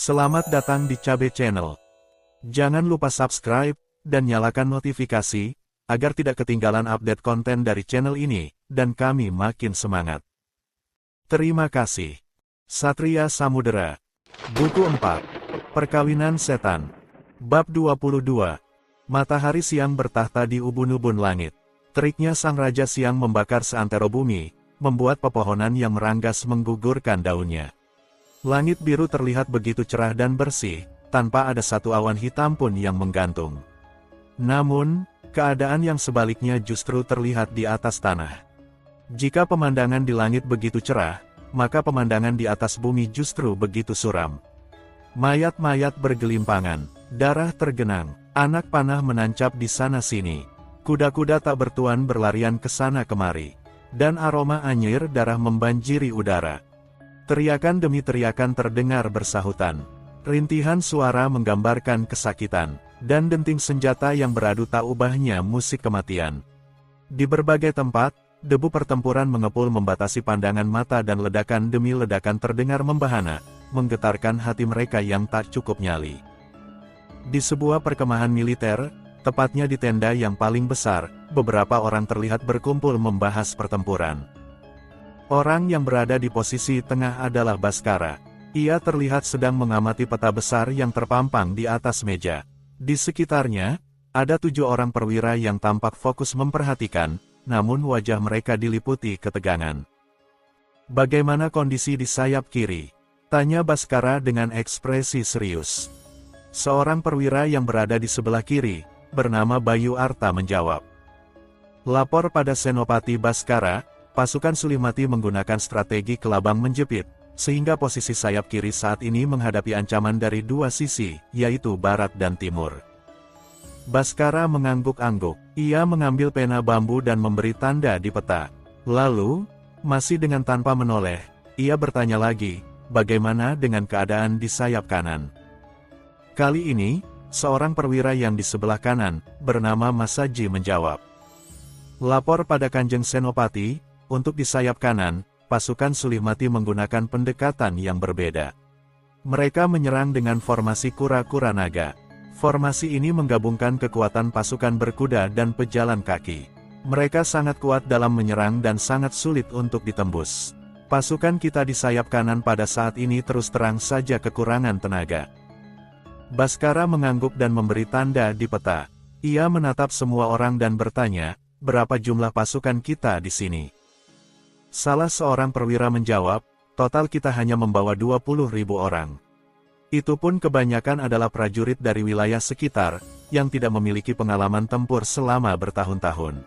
Selamat datang di Cabe Channel. Jangan lupa subscribe dan nyalakan notifikasi agar tidak ketinggalan update konten dari channel ini dan kami makin semangat. Terima kasih. Satria Samudera. Buku 4. Perkawinan Setan. Bab 22. Matahari siang bertahta di ubun-ubun langit. Teriknya sang raja siang membakar seantero bumi, membuat pepohonan yang meranggas menggugurkan daunnya. Langit biru terlihat begitu cerah dan bersih, tanpa ada satu awan hitam pun yang menggantung. Namun, keadaan yang sebaliknya justru terlihat di atas tanah. Jika pemandangan di langit begitu cerah, maka pemandangan di atas bumi justru begitu suram. Mayat-mayat bergelimpangan, darah tergenang, anak panah menancap di sana-sini. Kuda-kuda tak bertuan berlarian ke sana kemari, dan aroma anyir darah membanjiri udara. Teriakan demi teriakan terdengar bersahutan. Rintihan suara menggambarkan kesakitan, dan denting senjata yang beradu tak ubahnya musik kematian. Di berbagai tempat, debu pertempuran mengepul membatasi pandangan mata dan ledakan demi ledakan terdengar membahana, menggetarkan hati mereka yang tak cukup nyali. Di sebuah perkemahan militer, tepatnya di tenda yang paling besar, beberapa orang terlihat berkumpul membahas pertempuran. Orang yang berada di posisi tengah adalah Baskara. Ia terlihat sedang mengamati peta besar yang terpampang di atas meja. Di sekitarnya, ada 7 orang perwira yang tampak fokus memperhatikan, namun wajah mereka diliputi ketegangan. "Bagaimana kondisi di sayap kiri?" tanya Baskara dengan ekspresi serius. Seorang perwira yang berada di sebelah kiri, bernama Bayu Arta menjawab. "Lapor pada Senopati Baskara, pasukan Sulimati menggunakan strategi kelabang menjepit, sehingga posisi sayap kiri saat ini menghadapi ancaman dari 2 sisi, yaitu barat dan timur." Baskara mengangguk-angguk. Ia mengambil pena bambu dan memberi tanda di peta. Lalu, masih dengan tanpa menoleh, ia bertanya lagi, "Bagaimana dengan keadaan di sayap kanan?" Kali ini, seorang perwira yang di sebelah kanan, bernama Masaji menjawab. "Lapor pada Kanjeng Senopati, untuk di sayap kanan, pasukan Sulimati menggunakan pendekatan yang berbeda. Mereka menyerang dengan formasi kura-kura naga. Formasi ini menggabungkan kekuatan pasukan berkuda dan pejalan kaki. Mereka sangat kuat dalam menyerang dan sangat sulit untuk ditembus. Pasukan kita di sayap kanan pada saat ini terus terang saja kekurangan tenaga." Baskara mengangguk dan memberi tanda di peta. Ia menatap semua orang dan bertanya, "Berapa jumlah pasukan kita di sini?" Salah seorang perwira menjawab, "Total kita hanya membawa 20.000 orang. Itu pun kebanyakan adalah prajurit dari wilayah sekitar, yang tidak memiliki pengalaman tempur selama bertahun-tahun.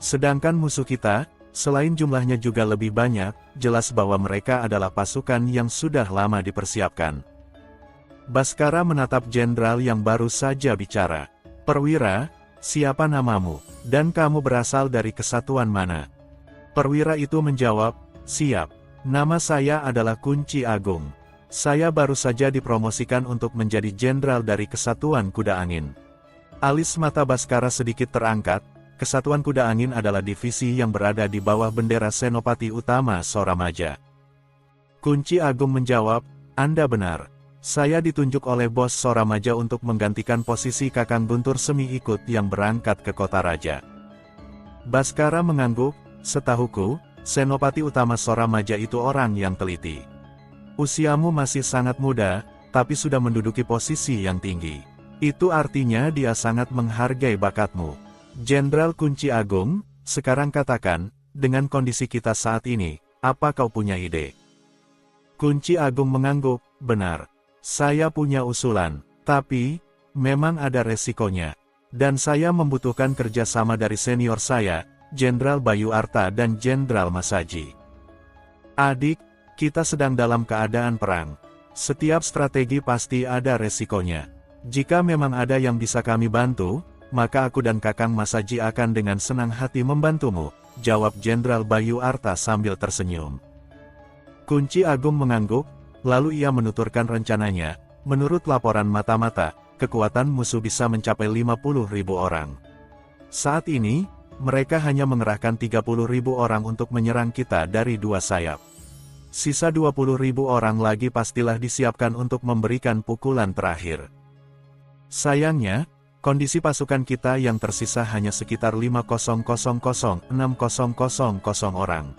Sedangkan musuh kita, selain jumlahnya juga lebih banyak, jelas bahwa mereka adalah pasukan yang sudah lama dipersiapkan." Baskara menatap jenderal yang baru saja bicara. "Perwira, siapa namamu, dan kamu berasal dari kesatuan mana?" Perwira itu menjawab, "Siap. Nama saya adalah Kunci Agung. Saya baru saja dipromosikan untuk menjadi jenderal dari Kesatuan Kuda Angin." Alis mata Baskara sedikit terangkat. Kesatuan Kuda Angin adalah divisi yang berada di bawah bendera Senopati Utama Soramaja. Kunci Agung menjawab, "Anda benar. Saya ditunjuk oleh bos Soramaja untuk menggantikan posisi Kakang Guntur Semi Ikut yang berangkat ke kota raja." Baskara mengangguk. "Setahuku, Senopati Utama Soramaja itu orang yang teliti. Usiamu masih sangat muda, tapi sudah menduduki posisi yang tinggi. Itu artinya dia sangat menghargai bakatmu. Jenderal Kunci Agung, sekarang katakan, dengan kondisi kita saat ini, apa kau punya ide?" Kunci Agung mengangguk, "Benar. Saya punya usulan, tapi, memang ada resikonya. Dan saya membutuhkan kerjasama dari senior saya, Jenderal Bayu Arta dan Jenderal Masaji. Adik, kita sedang dalam keadaan perang. Setiap strategi pasti ada resikonya. Jika memang ada yang bisa kami bantu, maka aku dan Kakang Masaji akan dengan senang hati membantumu," jawab Jenderal Bayu Arta sambil tersenyum. Kunci Agung mengangguk, lalu ia menuturkan rencananya. Menurut laporan mata-mata, kekuatan musuh bisa mencapai 50.000 orang. Saat ini, mereka hanya mengerahkan 30.000 orang untuk menyerang kita dari 2 sayap. Sisa 20.000 orang lagi pastilah disiapkan untuk memberikan pukulan terakhir. Sayangnya, kondisi pasukan kita yang tersisa hanya sekitar 5.000-6.000 orang.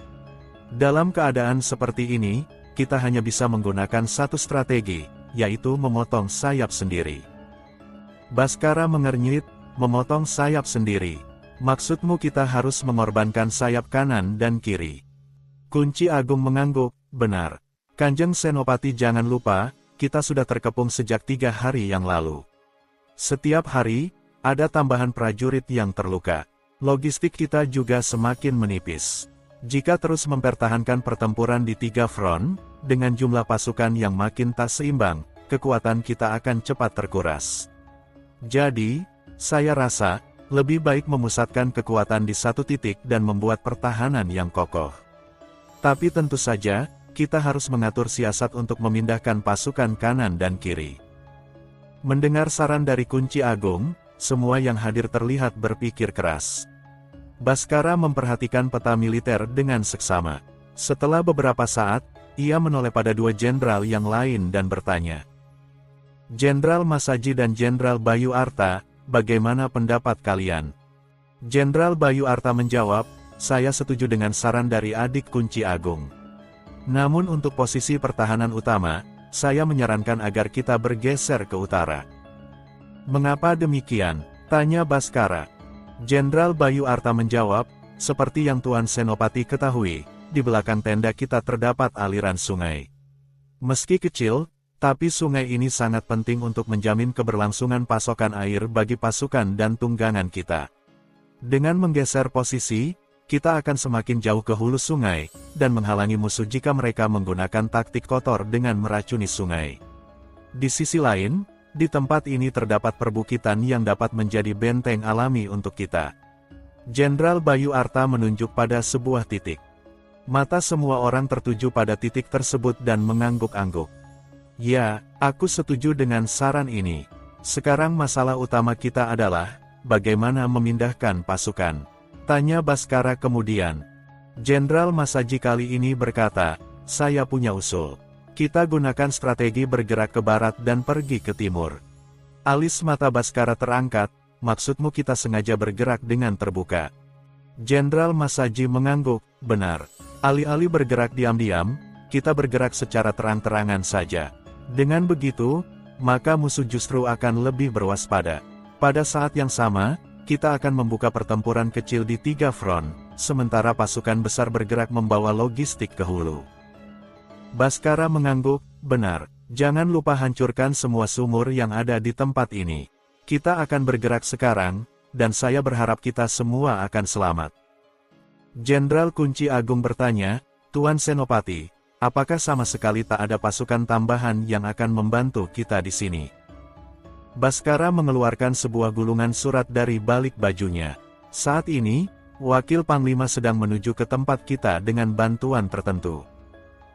Dalam keadaan seperti ini, kita hanya bisa menggunakan satu strategi, yaitu memotong sayap sendiri. Baskara mengernyit, memotong sayap sendiri. Maksudmu kita harus mengorbankan sayap kanan dan kiri? Kunci Agung mengangguk, benar. Kanjeng Senopati, jangan lupa, kita sudah terkepung sejak 3 hari yang lalu. Setiap hari, ada tambahan prajurit yang terluka. Logistik kita juga semakin menipis. Jika terus mempertahankan pertempuran di 3 front, dengan jumlah pasukan yang makin tak seimbang, kekuatan kita akan cepat terkuras. Jadi, saya rasa, lebih baik memusatkan kekuatan di satu titik dan membuat pertahanan yang kokoh. Tapi tentu saja, kita harus mengatur siasat untuk memindahkan pasukan kanan dan kiri. Mendengar saran dari Kunci Agung, semua yang hadir terlihat berpikir keras. Baskara memperhatikan peta militer dengan seksama. Setelah beberapa saat, ia menoleh pada 2 jenderal yang lain dan bertanya. Jenderal Masaji dan Jenderal Bayu Arta, bagaimana pendapat kalian? Jenderal Bayu Arta menjawab, saya setuju dengan saran dari adik Kunci Agung. Namun untuk posisi pertahanan utama, saya menyarankan agar kita bergeser ke utara. Mengapa demikian? Tanya Baskara. Jenderal Bayu Arta menjawab, seperti yang Tuan Senopati ketahui, di belakang tenda kita terdapat aliran sungai. Meski kecil, tapi sungai ini sangat penting untuk menjamin keberlangsungan pasokan air bagi pasukan dan tunggangan kita. Dengan menggeser posisi, kita akan semakin jauh ke hulu sungai, dan menghalangi musuh jika mereka menggunakan taktik kotor dengan meracuni sungai. Di sisi lain, di tempat ini terdapat perbukitan yang dapat menjadi benteng alami untuk kita. Jenderal Bayu Arta menunjuk pada sebuah titik. Mata semua orang tertuju pada titik tersebut dan mengangguk-angguk. Ya, aku setuju dengan saran ini. Sekarang masalah utama kita adalah, bagaimana memindahkan pasukan? Tanya Baskara kemudian. Jenderal Masaji kali ini berkata, saya punya usul. Kita gunakan strategi bergerak ke barat dan pergi ke timur. Alis mata Baskara terangkat, maksudmu kita sengaja bergerak dengan terbuka? Jenderal Masaji mengangguk, benar. Alih-alih bergerak diam-diam, kita bergerak secara terang-terangan saja. Dengan begitu, maka musuh justru akan lebih berwaspada. Pada saat yang sama, kita akan membuka pertempuran kecil di 3 front, sementara pasukan besar bergerak membawa logistik ke hulu. Baskara mengangguk, benar, jangan lupa hancurkan semua sumur yang ada di tempat ini. Kita akan bergerak sekarang, dan saya berharap kita semua akan selamat. Jenderal Kunci Agung bertanya, Tuan Senopati, apakah sama sekali tak ada pasukan tambahan yang akan membantu kita di sini? Baskara mengeluarkan sebuah gulungan surat dari balik bajunya. Saat ini, Wakil Panglima sedang menuju ke tempat kita dengan bantuan tertentu.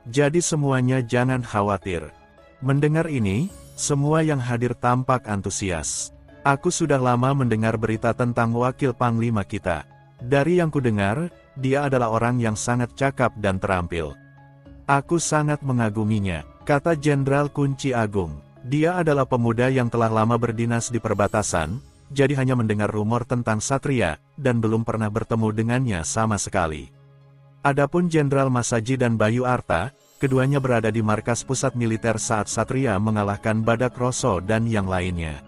Jadi semuanya jangan khawatir. Mendengar ini, semua yang hadir tampak antusias. Aku sudah lama mendengar berita tentang Wakil Panglima kita. Dari yang kudengar, dia adalah orang yang sangat cakap dan terampil. Aku sangat mengaguminya, kata Jenderal Kunci Agung. Dia adalah pemuda yang telah lama berdinas di perbatasan, jadi hanya mendengar rumor tentang Satria, dan belum pernah bertemu dengannya sama sekali. Adapun Jenderal Masaji dan Bayu Arta, keduanya berada di markas pusat militer saat Satria mengalahkan Badak Roso dan yang lainnya.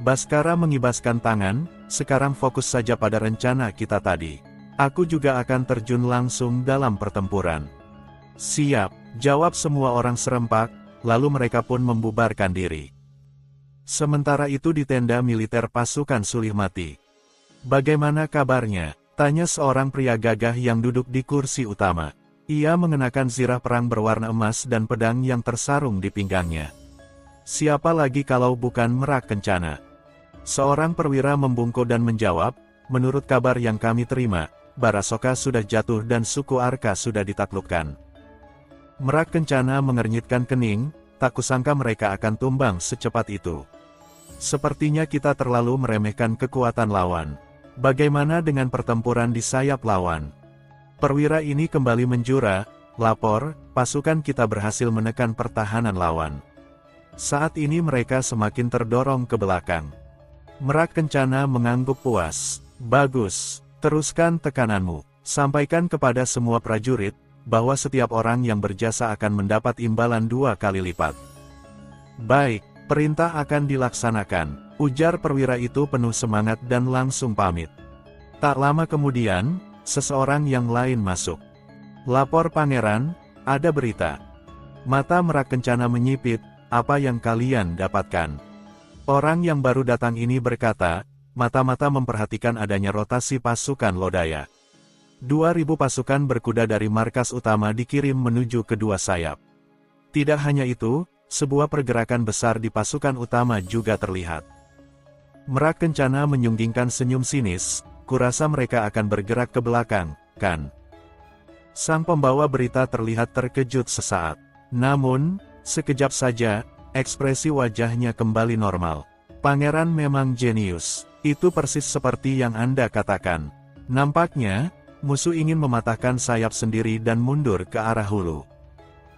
Baskara mengibaskan tangan, sekarang fokus saja pada rencana kita tadi. Aku juga akan terjun langsung dalam pertempuran. Siap, jawab semua orang serempak. Lalu mereka pun membubarkan diri. Sementara itu di tenda militer pasukan Sulihmati. Bagaimana kabarnya? Tanya seorang pria gagah yang duduk di kursi utama. Ia mengenakan zirah perang berwarna emas dan pedang yang tersarung di pinggangnya. Siapa lagi kalau bukan Merak Kencana? Seorang perwira membungkuk dan menjawab, menurut kabar yang kami terima, Barasoka sudah jatuh dan suku Arka sudah ditaklukkan. Merak Kencana mengernyitkan kening, tak kusangka mereka akan tumbang secepat itu. Sepertinya kita terlalu meremehkan kekuatan lawan. Bagaimana dengan pertempuran di sayap lawan? Perwira ini kembali menjura, lapor, pasukan kita berhasil menekan pertahanan lawan. Saat ini mereka semakin terdorong ke belakang. Merak Kencana mengangguk puas. Bagus, teruskan tekananmu. Sampaikan kepada semua prajurit, bahwa setiap orang yang berjasa akan mendapat imbalan 2 kali lipat. Baik, perintah akan dilaksanakan, ujar perwira itu penuh semangat dan langsung pamit. Tak lama kemudian, seseorang yang lain masuk. Lapor pangeran, ada berita. Mata Merak Kencana menyipit, apa yang kalian dapatkan? Orang yang baru datang ini berkata, mata-mata memperhatikan adanya rotasi pasukan Lodaya. 2.000 pasukan berkuda dari markas utama dikirim menuju kedua sayap. Tidak hanya itu, sebuah pergerakan besar di pasukan utama juga terlihat. Merak Kencana menyunggingkan senyum sinis, kurasa mereka akan bergerak ke belakang, kan? Sang pembawa berita terlihat terkejut sesaat. Namun, sekejap saja, ekspresi wajahnya kembali normal. Pangeran memang jenius, itu persis seperti yang Anda katakan. Nampaknya, musuh ingin mematahkan sayap sendiri dan mundur ke arah hulu.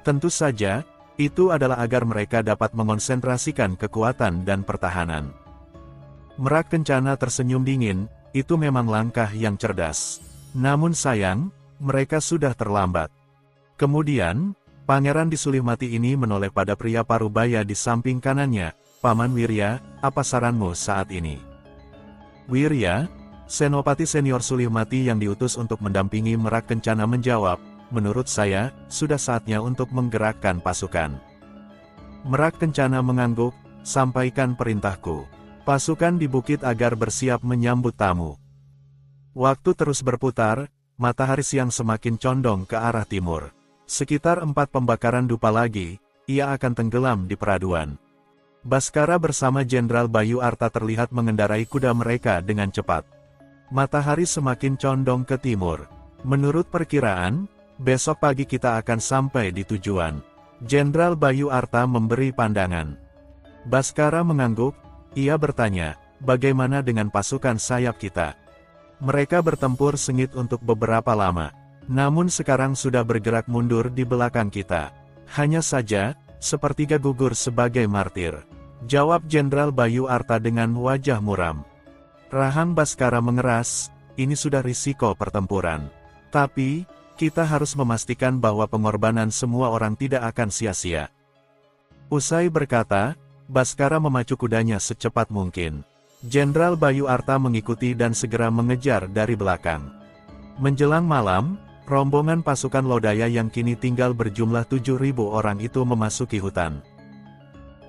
Tentu saja, itu adalah agar mereka dapat mengonsentrasikan kekuatan dan pertahanan. Merak Kencana tersenyum dingin, itu memang langkah yang cerdas. Namun sayang, mereka sudah terlambat. Kemudian, pangeran disulih mati ini menoleh pada pria parubaya di samping kanannya, Paman Wirya, apa saranmu saat ini? Wirya, senopati senior Sulihmati yang diutus untuk mendampingi Merak Kencana menjawab, menurut saya, sudah saatnya untuk menggerakkan pasukan. Merak Kencana mengangguk, sampaikan perintahku. Pasukan di bukit agar bersiap menyambut tamu. Waktu terus berputar, matahari siang semakin condong ke arah timur. Sekitar 4 pembakaran dupa lagi, ia akan tenggelam di peraduan. Baskara bersama Jenderal Bayu Arta terlihat mengendarai kuda mereka dengan cepat. Matahari semakin condong ke timur. Menurut perkiraan, besok pagi kita akan sampai di tujuan. Jenderal Bayu Arta memberi pandangan. Baskara mengangguk, ia bertanya, bagaimana dengan pasukan sayap kita? Mereka bertempur sengit untuk beberapa lama. Namun sekarang sudah bergerak mundur di belakang kita. Hanya saja, sepertiga gugur sebagai martir. Jawab Jenderal Bayu Arta dengan wajah muram. Rahang Baskara mengeras, ini sudah risiko pertempuran. Tapi, kita harus memastikan bahwa pengorbanan semua orang tidak akan sia-sia. Usai berkata, Baskara memacu kudanya secepat mungkin. Jenderal Bayu Arta mengikuti dan segera mengejar dari belakang. Menjelang malam, rombongan pasukan Lodaya yang kini tinggal berjumlah 7.000 orang itu memasuki hutan.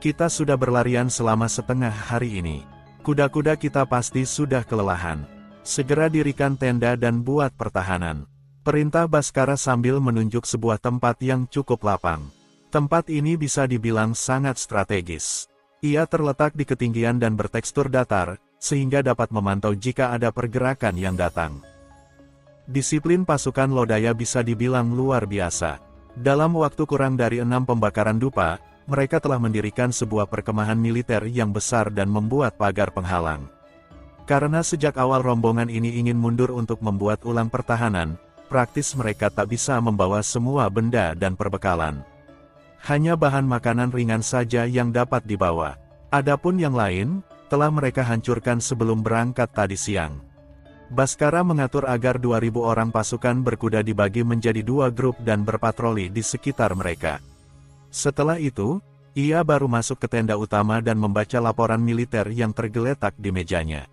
Kita sudah berlarian selama setengah hari ini. Kuda-kuda kita pasti sudah kelelahan. Segera dirikan tenda dan buat pertahanan. Perintah Baskara sambil menunjuk sebuah tempat yang cukup lapang. Tempat ini bisa dibilang sangat strategis. Ia terletak di ketinggian dan bertekstur datar, sehingga dapat memantau jika ada pergerakan yang datang. Disiplin pasukan Lodaya bisa dibilang luar biasa. Dalam waktu kurang dari 6 pembakaran dupa, mereka telah mendirikan sebuah perkemahan militer yang besar dan membuat pagar penghalang. Karena sejak awal rombongan ini ingin mundur untuk membuat ulang pertahanan, praktis mereka tak bisa membawa semua benda dan perbekalan. Hanya bahan makanan ringan saja yang dapat dibawa. Adapun yang lain, telah mereka hancurkan sebelum berangkat tadi siang. Baskara mengatur agar 2.000 orang pasukan berkuda dibagi menjadi 2 grup dan berpatroli di sekitar mereka. Setelah itu, ia baru masuk ke tenda utama dan membaca laporan militer yang tergeletak di mejanya.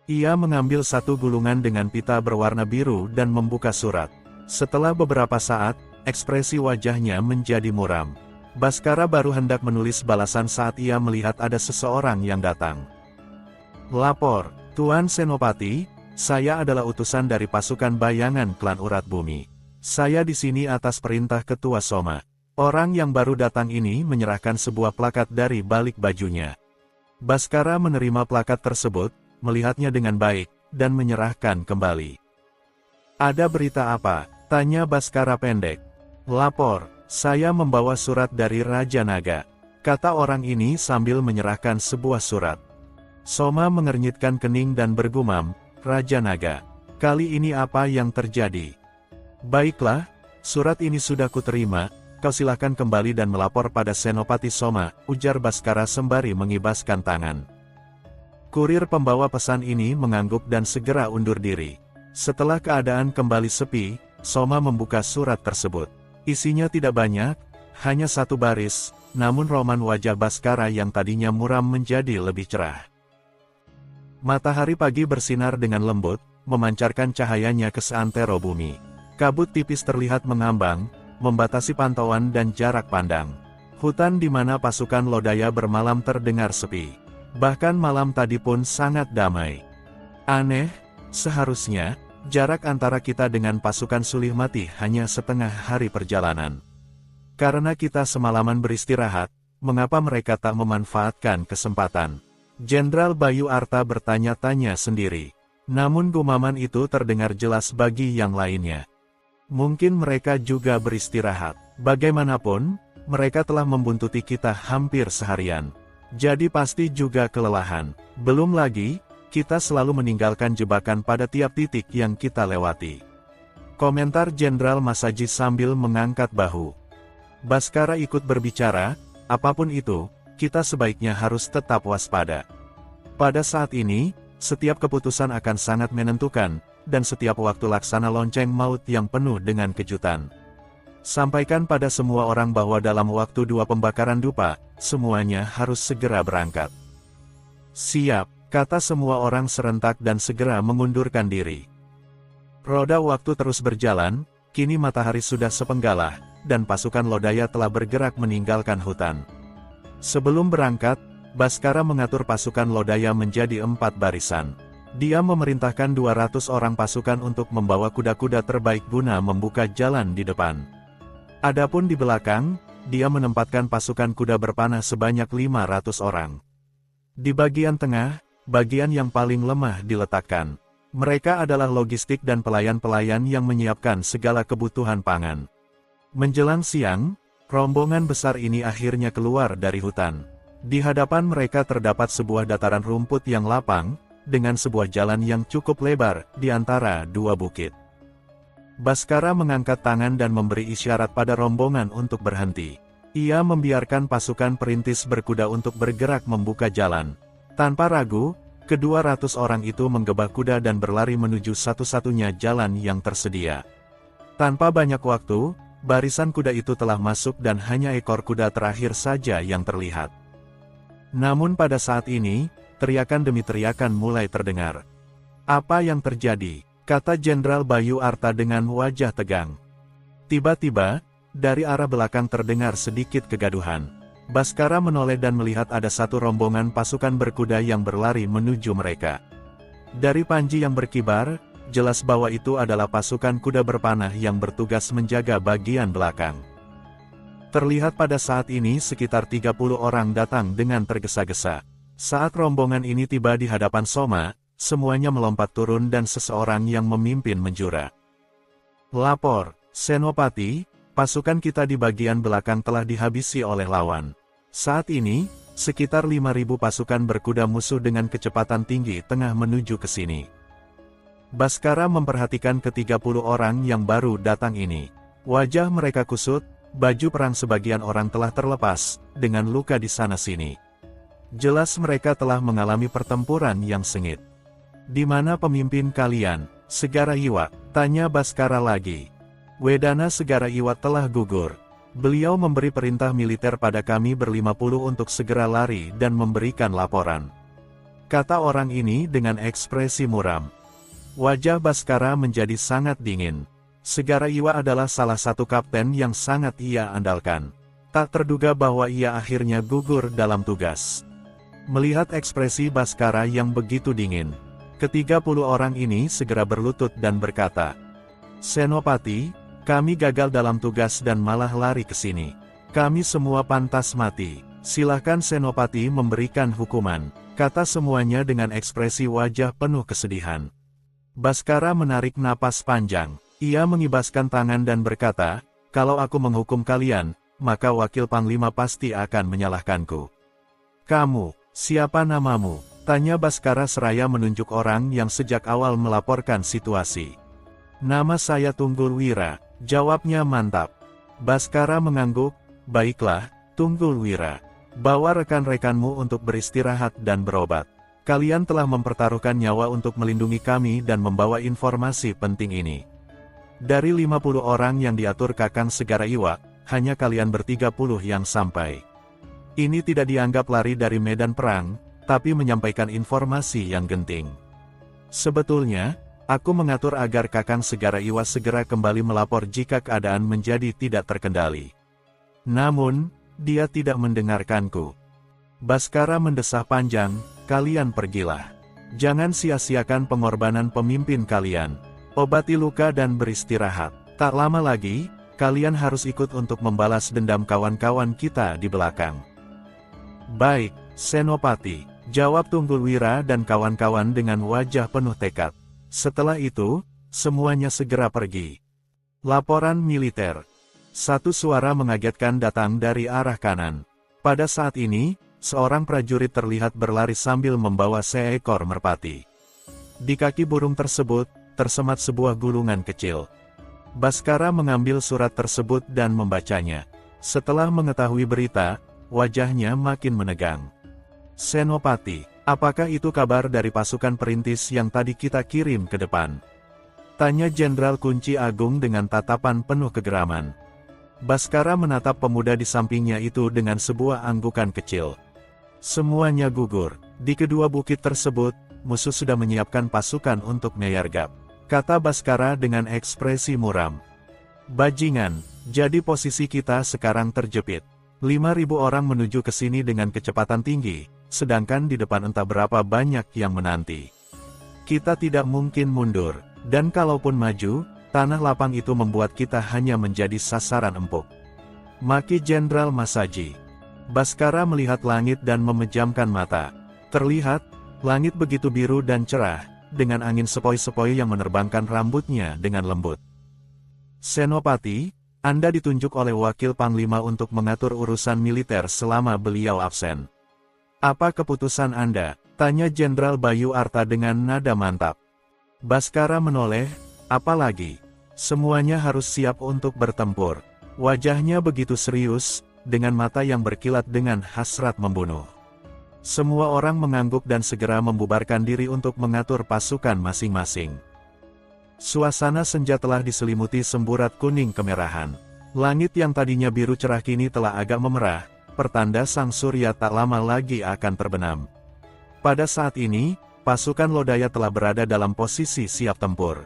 Ia mengambil satu gulungan dengan pita berwarna biru dan membuka surat. Setelah beberapa saat, ekspresi wajahnya menjadi muram. Baskara baru hendak menulis balasan saat ia melihat ada seseorang yang datang. Lapor, Tuan Senopati, saya adalah utusan dari pasukan bayangan klan Urat Bumi. Saya di sini atas perintah Ketua Soma. Orang yang baru datang ini menyerahkan sebuah plakat dari balik bajunya. Baskara menerima plakat tersebut, melihatnya dengan baik, dan menyerahkan kembali. Ada berita apa? Tanya Baskara pendek. Lapor, saya membawa surat dari Raja Naga. Kata orang ini sambil menyerahkan sebuah surat. Soma mengernyitkan kening dan bergumam, Raja Naga. Kali ini apa yang terjadi? Baiklah, surat ini sudah kuterima, kau silakan kembali dan melapor pada Senopati Soma, ujar Baskara sembari mengibaskan tangan. Kurir pembawa pesan ini mengangguk dan segera undur diri. Setelah keadaan kembali sepi, Soma membuka surat tersebut. Isinya tidak banyak, hanya satu baris, namun roman wajah Baskara yang tadinya muram menjadi lebih cerah. Matahari pagi bersinar dengan lembut, memancarkan cahayanya ke seantero bumi. Kabut tipis terlihat mengambang, membatasi pantauan dan jarak pandang. Hutan di mana pasukan Lodaya bermalam terdengar sepi. Bahkan malam tadi pun sangat damai. Aneh, seharusnya, jarak antara kita dengan pasukan Sulihmati hanya setengah hari perjalanan. Karena kita semalaman beristirahat, mengapa mereka tak memanfaatkan kesempatan? Jenderal Bayu Arta bertanya-tanya sendiri. Namun gumaman itu terdengar jelas bagi yang lainnya. Mungkin mereka juga beristirahat. Bagaimanapun, mereka telah membuntuti kita hampir seharian. Jadi pasti juga kelelahan. Belum lagi, kita selalu meninggalkan jebakan pada tiap titik yang kita lewati. Komentar Jenderal Masaji sambil mengangkat bahu. Baskara ikut berbicara, apapun itu, kita sebaiknya harus tetap waspada. Pada saat ini, setiap keputusan akan sangat menentukan, dan setiap waktu laksana lonceng maut yang penuh dengan kejutan. Sampaikan pada semua orang bahwa dalam waktu 2 pembakaran dupa, semuanya harus segera berangkat. Siap, kata semua orang serentak dan segera mengundurkan diri. Roda waktu terus berjalan, kini matahari sudah sepenggalah, dan pasukan Lodaya telah bergerak meninggalkan hutan. Sebelum berangkat, Baskara mengatur pasukan Lodaya menjadi 4 barisan. Dia memerintahkan 200 orang pasukan untuk membawa kuda-kuda terbaik guna membuka jalan di depan. Adapun di belakang, dia menempatkan pasukan kuda berpanah sebanyak 500 orang. Di bagian tengah, bagian yang paling lemah diletakkan. Mereka adalah logistik dan pelayan-pelayan yang menyiapkan segala kebutuhan pangan. Menjelang siang, rombongan besar ini akhirnya keluar dari hutan. Di hadapan mereka terdapat sebuah dataran rumput yang lapang, dengan sebuah jalan yang cukup lebar di antara 2 bukit. Baskara mengangkat tangan dan memberi isyarat pada rombongan untuk berhenti. Ia membiarkan pasukan perintis berkuda untuk bergerak membuka jalan. Tanpa ragu, kedua ratus orang itu menggebah kuda dan berlari menuju satu-satunya jalan yang tersedia. Tanpa banyak waktu, barisan kuda itu telah masuk dan hanya ekor kuda terakhir saja yang terlihat. Namun pada saat ini, teriakan demi teriakan mulai terdengar. "Apa yang terjadi?" kata Jenderal Bayu Arta dengan wajah tegang. Tiba-tiba, dari arah belakang terdengar sedikit kegaduhan. Baskara menoleh dan melihat ada satu rombongan pasukan berkuda yang berlari menuju mereka. Dari panji yang berkibar, jelas bahwa itu adalah pasukan kuda berpanah yang bertugas menjaga bagian belakang. Terlihat pada saat ini sekitar 30 orang datang dengan tergesa-gesa. Saat rombongan ini tiba di hadapan Soma, semuanya melompat turun dan seseorang yang memimpin menjura. "Lapor, Senopati, pasukan kita di bagian belakang telah dihabisi oleh lawan. Saat ini, sekitar 5.000 pasukan berkuda musuh dengan kecepatan tinggi tengah menuju ke sini." Baskara memperhatikan ke-30 orang yang baru datang ini. Wajah mereka kusut, baju perang sebagian orang telah terlepas, dengan luka di sana-sini. Jelas mereka telah mengalami pertempuran yang sengit. "Di mana pemimpin kalian, Segara Iwa?" tanya Baskara lagi. "Wedana Segara Iwa telah gugur. Beliau memberi perintah militer pada kami ber-50 untuk segera lari dan memberikan laporan," kata orang ini dengan ekspresi muram. Wajah Baskara menjadi sangat dingin. Segara Iwa adalah salah satu kapten yang sangat ia andalkan. Tak terduga bahwa ia akhirnya gugur dalam tugas. Melihat ekspresi Baskara yang begitu dingin, ke-30 orang ini segera berlutut dan berkata, "Senopati, kami gagal dalam tugas dan malah lari ke sini. Kami semua pantas mati. Silahkan Senopati memberikan hukuman," kata semuanya dengan ekspresi wajah penuh kesedihan. Baskara menarik napas panjang. Ia mengibaskan tangan dan berkata, "Kalau aku menghukum kalian, maka wakil panglima pasti akan menyalahkanku." "Kamu, siapa namamu?" tanya Baskara seraya menunjuk orang yang sejak awal melaporkan situasi. "Nama saya Tunggul Wira," Jawabnya mantap. Baskara mengangguk, baiklah, Tunggul Wira. Bawa rekan-rekanmu untuk beristirahat dan berobat. Kalian telah mempertaruhkan nyawa untuk melindungi kami dan membawa informasi penting ini. Dari 50 orang yang diatur Kakang Segara Iwa, hanya kalian ber-30 yang sampai. Ini tidak dianggap lari dari medan perang, tapi menyampaikan informasi yang genting. Sebetulnya, aku mengatur agar Kakang Segara Iwa segera kembali melapor jika keadaan menjadi tidak terkendali. Namun, dia tidak mendengarkanku. Baskara mendesah panjang, kalian pergilah. Jangan sia-siakan pengorbanan pemimpin kalian. Obati luka dan beristirahat. Tak lama lagi, kalian harus ikut untuk membalas dendam kawan-kawan kita di belakang. Baik, Senopati, jawab Tunggul Wira dan kawan-kawan dengan wajah penuh tekad. Setelah itu, semuanya segera pergi. Laporan militer. Satu suara mengagetkan datang dari arah kanan. Pada saat ini, seorang prajurit terlihat berlari sambil membawa seekor merpati. Di kaki burung tersebut, tersemat sebuah gulungan kecil. Baskara mengambil surat tersebut dan membacanya. Setelah mengetahui berita, wajahnya makin menegang. Senopati, apakah itu kabar dari pasukan perintis yang tadi kita kirim ke depan? Tanya Jenderal Kunci Agung dengan tatapan penuh kegeraman. Baskara menatap pemuda di sampingnya itu dengan sebuah anggukan kecil. Semuanya gugur. Di kedua bukit tersebut, musuh sudah menyiapkan pasukan untuk menyergap, kata Baskara dengan ekspresi muram. Bajingan, jadi posisi kita sekarang terjepit. 5.000 orang menuju ke sini dengan kecepatan tinggi, sedangkan di depan entah berapa banyak yang menanti. Kita tidak mungkin mundur, dan kalaupun maju, tanah lapang itu membuat kita hanya menjadi sasaran empuk. Maki Jenderal Masaji. Baskara melihat langit dan memejamkan mata. Terlihat, langit begitu biru dan cerah, dengan angin sepoi-sepoi yang menerbangkan rambutnya dengan lembut. Senopati, Anda ditunjuk oleh Wakil Panglima untuk mengatur urusan militer selama beliau absen. Apa keputusan Anda? Tanya Jenderal Bayu Arta dengan nada mantap. Baskara menoleh, apalagi? Semuanya harus siap untuk bertempur. Wajahnya begitu serius, dengan mata yang berkilat dengan hasrat membunuh. Semua orang mengangguk dan segera membubarkan diri untuk mengatur pasukan masing-masing. Suasana senja telah diselimuti semburat kuning kemerahan. Langit yang tadinya biru cerah kini telah agak memerah, pertanda sang surya tak lama lagi akan terbenam. Pada saat ini, pasukan Lodaya telah berada dalam posisi siap tempur.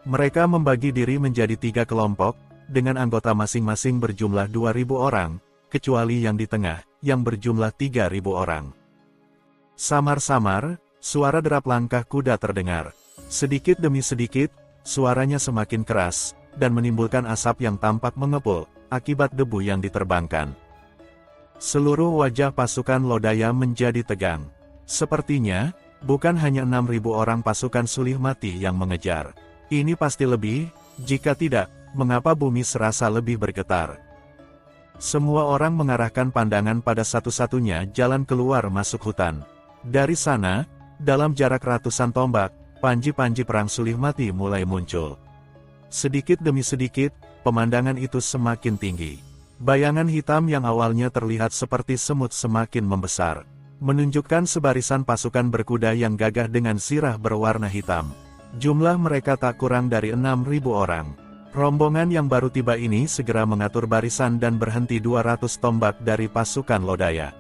Mereka membagi diri menjadi 3 kelompok, dengan anggota masing-masing berjumlah 2.000 orang, kecuali yang di tengah, yang berjumlah 3.000 orang. Samar-samar, suara derap langkah kuda terdengar. Sedikit demi sedikit, suaranya semakin keras, dan menimbulkan asap yang tampak mengepul, akibat debu yang diterbangkan. Seluruh wajah pasukan Lodaya menjadi tegang. Sepertinya, bukan hanya 6.000 orang pasukan Sulihmati yang mengejar. Ini pasti lebih, jika tidak, mengapa bumi serasa lebih bergetar. Semua orang mengarahkan pandangan pada satu-satunya jalan keluar masuk hutan. Dari sana, dalam jarak ratusan tombak, panji-panji perang Sulihmati mulai muncul. Sedikit demi sedikit, pemandangan itu semakin tinggi. Bayangan hitam yang awalnya terlihat seperti semut semakin membesar, menunjukkan sebarisan pasukan berkuda yang gagah dengan sirah berwarna hitam. Jumlah mereka tak kurang dari 6.000 orang. Rombongan yang baru tiba ini segera mengatur barisan dan berhenti 200 tombak dari pasukan Lodaya.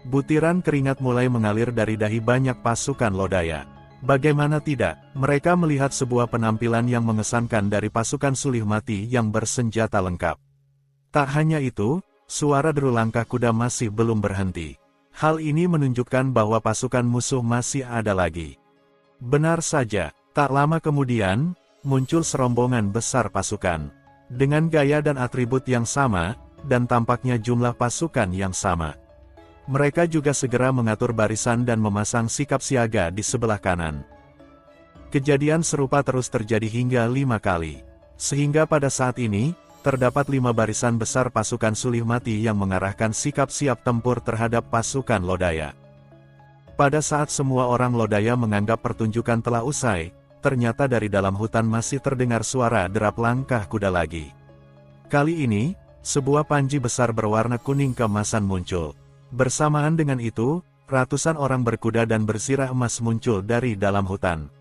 Butiran keringat mulai mengalir dari dahi banyak pasukan Lodaya. Bagaimana tidak, mereka melihat sebuah penampilan yang mengesankan dari pasukan Sulihmati yang bersenjata lengkap. Tak hanya itu, suara deru langkah kuda masih belum berhenti. Hal ini menunjukkan bahwa pasukan musuh masih ada lagi. Benar saja, tak lama kemudian, muncul serombongan besar pasukan. Dengan gaya dan atribut yang sama, dan tampaknya jumlah pasukan yang sama. Mereka juga segera mengatur barisan dan memasang sikap siaga di sebelah kanan. Kejadian serupa terus terjadi hingga 5 kali. Sehingga pada saat ini, terdapat 5 barisan besar pasukan Sulihmati yang mengarahkan sikap siap tempur terhadap pasukan Lodaya. Pada saat semua orang Lodaya menganggap pertunjukan telah usai, ternyata dari dalam hutan masih terdengar suara derap langkah kuda lagi. Kali ini, sebuah panji besar berwarna kuning keemasan muncul. Bersamaan dengan itu, ratusan orang berkuda dan bersirah emas muncul dari dalam hutan.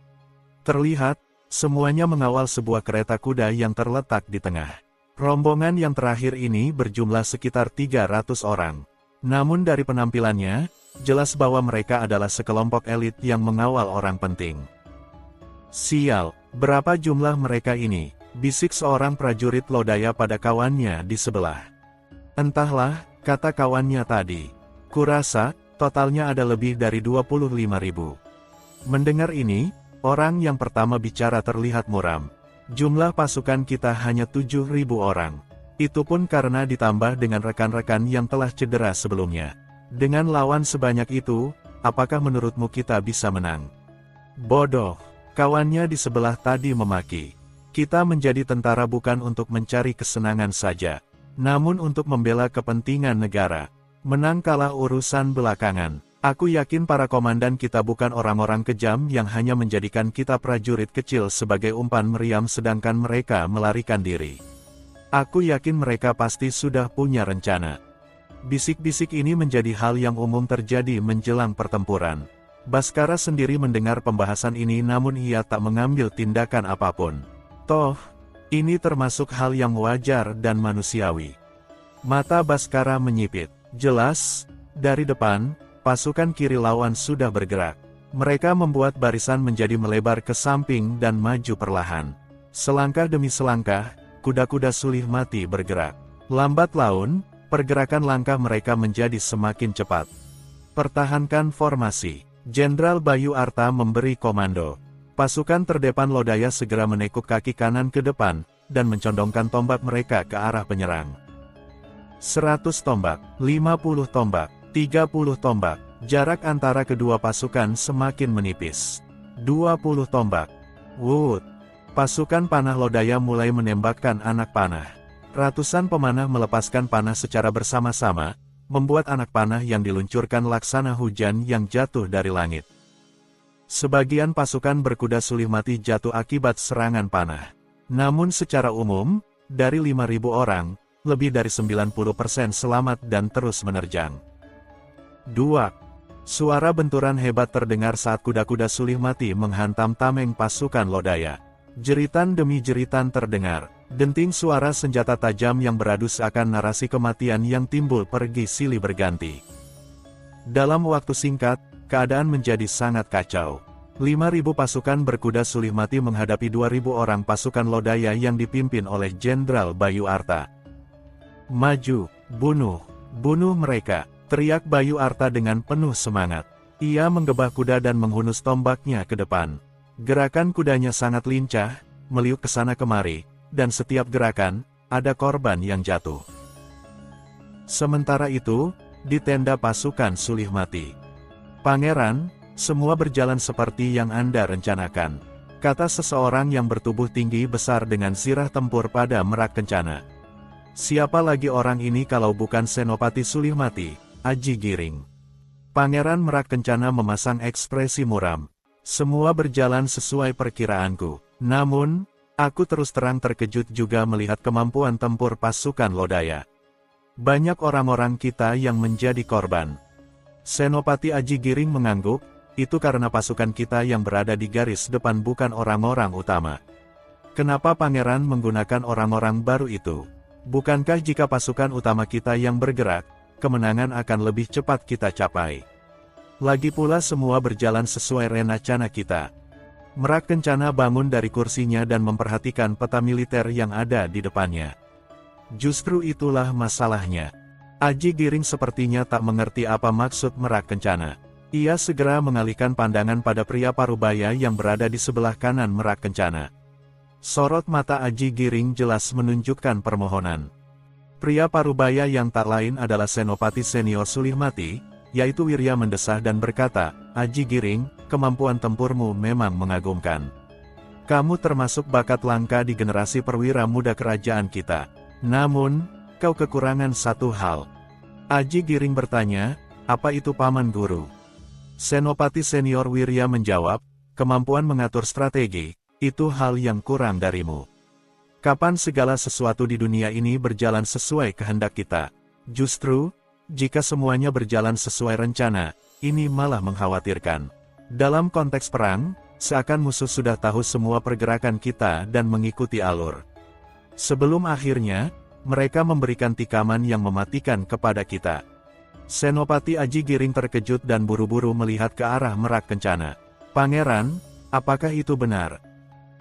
Terlihat, semuanya mengawal sebuah kereta kuda yang terletak di tengah. Rombongan yang terakhir ini berjumlah sekitar 300 orang. Namun dari penampilannya, jelas bahwa mereka adalah sekelompok elit yang mengawal orang penting. "Sial, berapa jumlah mereka ini?" bisik seorang prajurit lodaya pada kawannya di sebelah. "Entahlah," kata kawannya tadi. "Kurasa, totalnya ada lebih dari 25.000. Mendengar ini, orang yang pertama bicara terlihat muram. "Jumlah pasukan kita hanya 7.000 orang. Itu pun karena ditambah dengan rekan-rekan yang telah cedera sebelumnya. Dengan lawan sebanyak itu, apakah menurutmu kita bisa menang?" "Bodoh," kawannya di sebelah tadi memaki. "Kita menjadi tentara bukan untuk mencari kesenangan saja, namun untuk membela kepentingan negara. Menang kalah urusan belakangan. Aku yakin para komandan kita bukan orang-orang kejam yang hanya menjadikan kita prajurit kecil sebagai umpan meriam sedangkan mereka melarikan diri. Aku yakin mereka pasti sudah punya rencana." Bisik-bisik ini menjadi hal yang umum terjadi menjelang pertempuran. Baskara sendiri mendengar pembahasan ini namun ia tak mengambil tindakan apapun. Toh, ini termasuk hal yang wajar dan manusiawi. Mata Baskara menyipit. Jelas, dari depan, pasukan kiri lawan sudah bergerak. Mereka membuat barisan menjadi melebar ke samping dan maju perlahan. Selangkah demi selangkah, kuda-kuda sulih mati bergerak. Lambat laun, pergerakan langkah mereka menjadi semakin cepat. "Pertahankan formasi." Jenderal Bayu Arta memberi komando. Pasukan terdepan lodaya segera menekuk kaki kanan ke depan, dan mencondongkan tombak mereka ke arah penyerang. 100 tombak, 50 tombak, 30 tombak, jarak antara kedua pasukan semakin menipis. 20 tombak. Wut! Pasukan panah lodaya mulai menembakkan anak panah. Ratusan pemanah melepaskan panah secara bersama-sama, membuat anak panah yang diluncurkan laksana hujan yang jatuh dari langit. Sebagian pasukan berkuda sulih mati jatuh akibat serangan panah. Namun secara umum, dari 5.000 orang, lebih dari 90% selamat dan terus menerjang. 2. Suara benturan hebat terdengar saat kuda-kuda sulih mati menghantam tameng pasukan lodaya. Jeritan demi jeritan terdengar, denting suara senjata tajam yang beradu seakan narasi kematian yang timbul pergi silih berganti. Dalam waktu singkat, keadaan menjadi sangat kacau. 5.000 pasukan berkuda sulih mati menghadapi 2.000 orang pasukan lodaya yang dipimpin oleh Jenderal Bayu Arta. "Maju, bunuh, bunuh mereka!" teriak Bayu Arta dengan penuh semangat. Ia menggebah kuda dan menghunus tombaknya ke depan. Gerakan kudanya sangat lincah, meliuk ke sana kemari, dan setiap gerakan, ada korban yang jatuh. Sementara itu, di tenda pasukan sulih mati. "Pangeran, semua berjalan seperti yang Anda rencanakan," kata seseorang yang bertubuh tinggi besar dengan sirah tempur pada Merak Kencana. "Siapa lagi orang ini kalau bukan Senopati sulih mati, Aji Giring?" Pangeran Merak Kencana memasang ekspresi muram. "Semua berjalan sesuai perkiraanku. Namun, aku terus terang terkejut juga melihat kemampuan tempur pasukan lodaya. Banyak orang-orang kita yang menjadi korban." Senopati Aji Giring mengangguk, "Itu karena pasukan kita yang berada di garis depan bukan orang-orang utama. Kenapa Pangeran menggunakan orang-orang baru itu? Bukankah jika pasukan utama kita yang bergerak, kemenangan akan lebih cepat kita capai? Lagi pula semua berjalan sesuai rencana kita." Merak Kencana bangun dari kursinya dan memperhatikan peta militer yang ada di depannya. Justru itulah masalahnya. Aji Giring sepertinya tak mengerti apa maksud Merak Kencana. Ia segera mengalihkan pandangan pada pria parubaya yang berada di sebelah kanan Merak Kencana. Sorot mata Aji Giring jelas menunjukkan permohonan. Pria parubaya yang tak lain adalah Senopati senior sulih mati, yaitu Wirya mendesah dan berkata, "Aji Giring, kemampuan tempurmu memang mengagumkan. Kamu termasuk bakat langka di generasi perwira muda kerajaan kita. Namun, kau kekurangan satu hal." Aji Giring bertanya, "Apa itu Paman Guru?" Senopati senior Wirya menjawab, kemampuan mengatur strategi, itu hal yang kurang darimu. Kapan segala sesuatu di dunia ini berjalan sesuai kehendak kita? Justru, jika semuanya berjalan sesuai rencana, ini malah mengkhawatirkan. Dalam konteks perang, seakan musuh sudah tahu semua pergerakan kita dan mengikuti alur. Sebelum akhirnya, mereka memberikan tikaman yang mematikan kepada kita. Senopati Aji Giring terkejut dan buru-buru melihat ke arah Merak Kencana. Pangeran, apakah itu benar?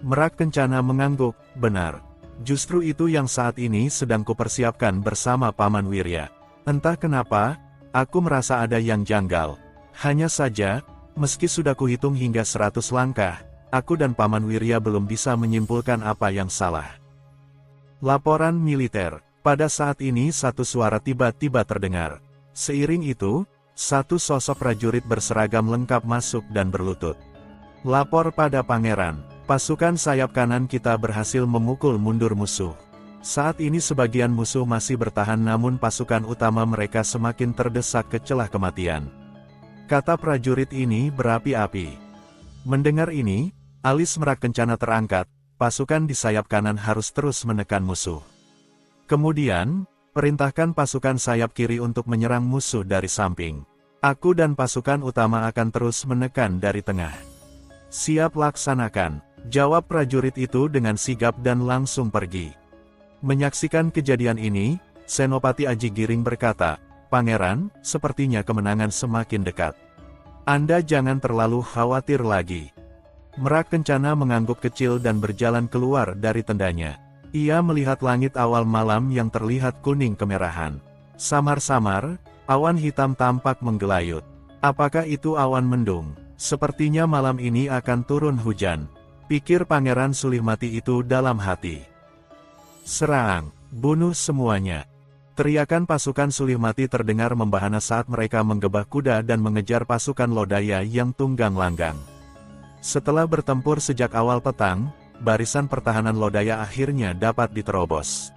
Merak Kencana mengangguk, benar. Justru itu yang saat ini sedang kupersiapkan bersama Paman Wirya. Entah kenapa, aku merasa ada yang janggal. Hanya saja, meski sudah kuhitung hingga 100 langkah, aku dan Paman Wirya belum bisa menyimpulkan apa yang salah. Laporan militer. Pada saat ini satu suara tiba-tiba terdengar. Seiring itu, satu sosok prajurit berseragam lengkap masuk dan berlutut. Lapor pada pangeran, pasukan sayap kanan kita berhasil memukul mundur musuh. Saat ini sebagian musuh masih bertahan namun pasukan utama mereka semakin terdesak ke celah kematian. Kata prajurit ini berapi-api. Mendengar ini, alis Merak Kencana terangkat, pasukan di sayap kanan harus terus menekan musuh. Kemudian, perintahkan pasukan sayap kiri untuk menyerang musuh dari samping. Aku dan pasukan utama akan terus menekan dari tengah. Siap laksanakan, jawab prajurit itu dengan sigap dan langsung pergi. Menyaksikan kejadian ini, Senopati Aji Giring berkata, Pangeran, sepertinya kemenangan semakin dekat. Anda jangan terlalu khawatir lagi. Merak Kencana mengangguk kecil dan berjalan keluar dari tendanya. Ia melihat langit awal malam yang terlihat kuning kemerahan. Samar-samar, awan hitam tampak menggelayut. Apakah itu awan mendung? Sepertinya malam ini akan turun hujan, pikir Pangeran Sulimati itu dalam hati. Serang, bunuh semuanya. Teriakan pasukan Sulimati terdengar membahana saat mereka menggebah kuda dan mengejar pasukan Lodaya yang tunggang langgang. Setelah bertempur sejak awal petang, barisan pertahanan Lodaya akhirnya dapat diterobos.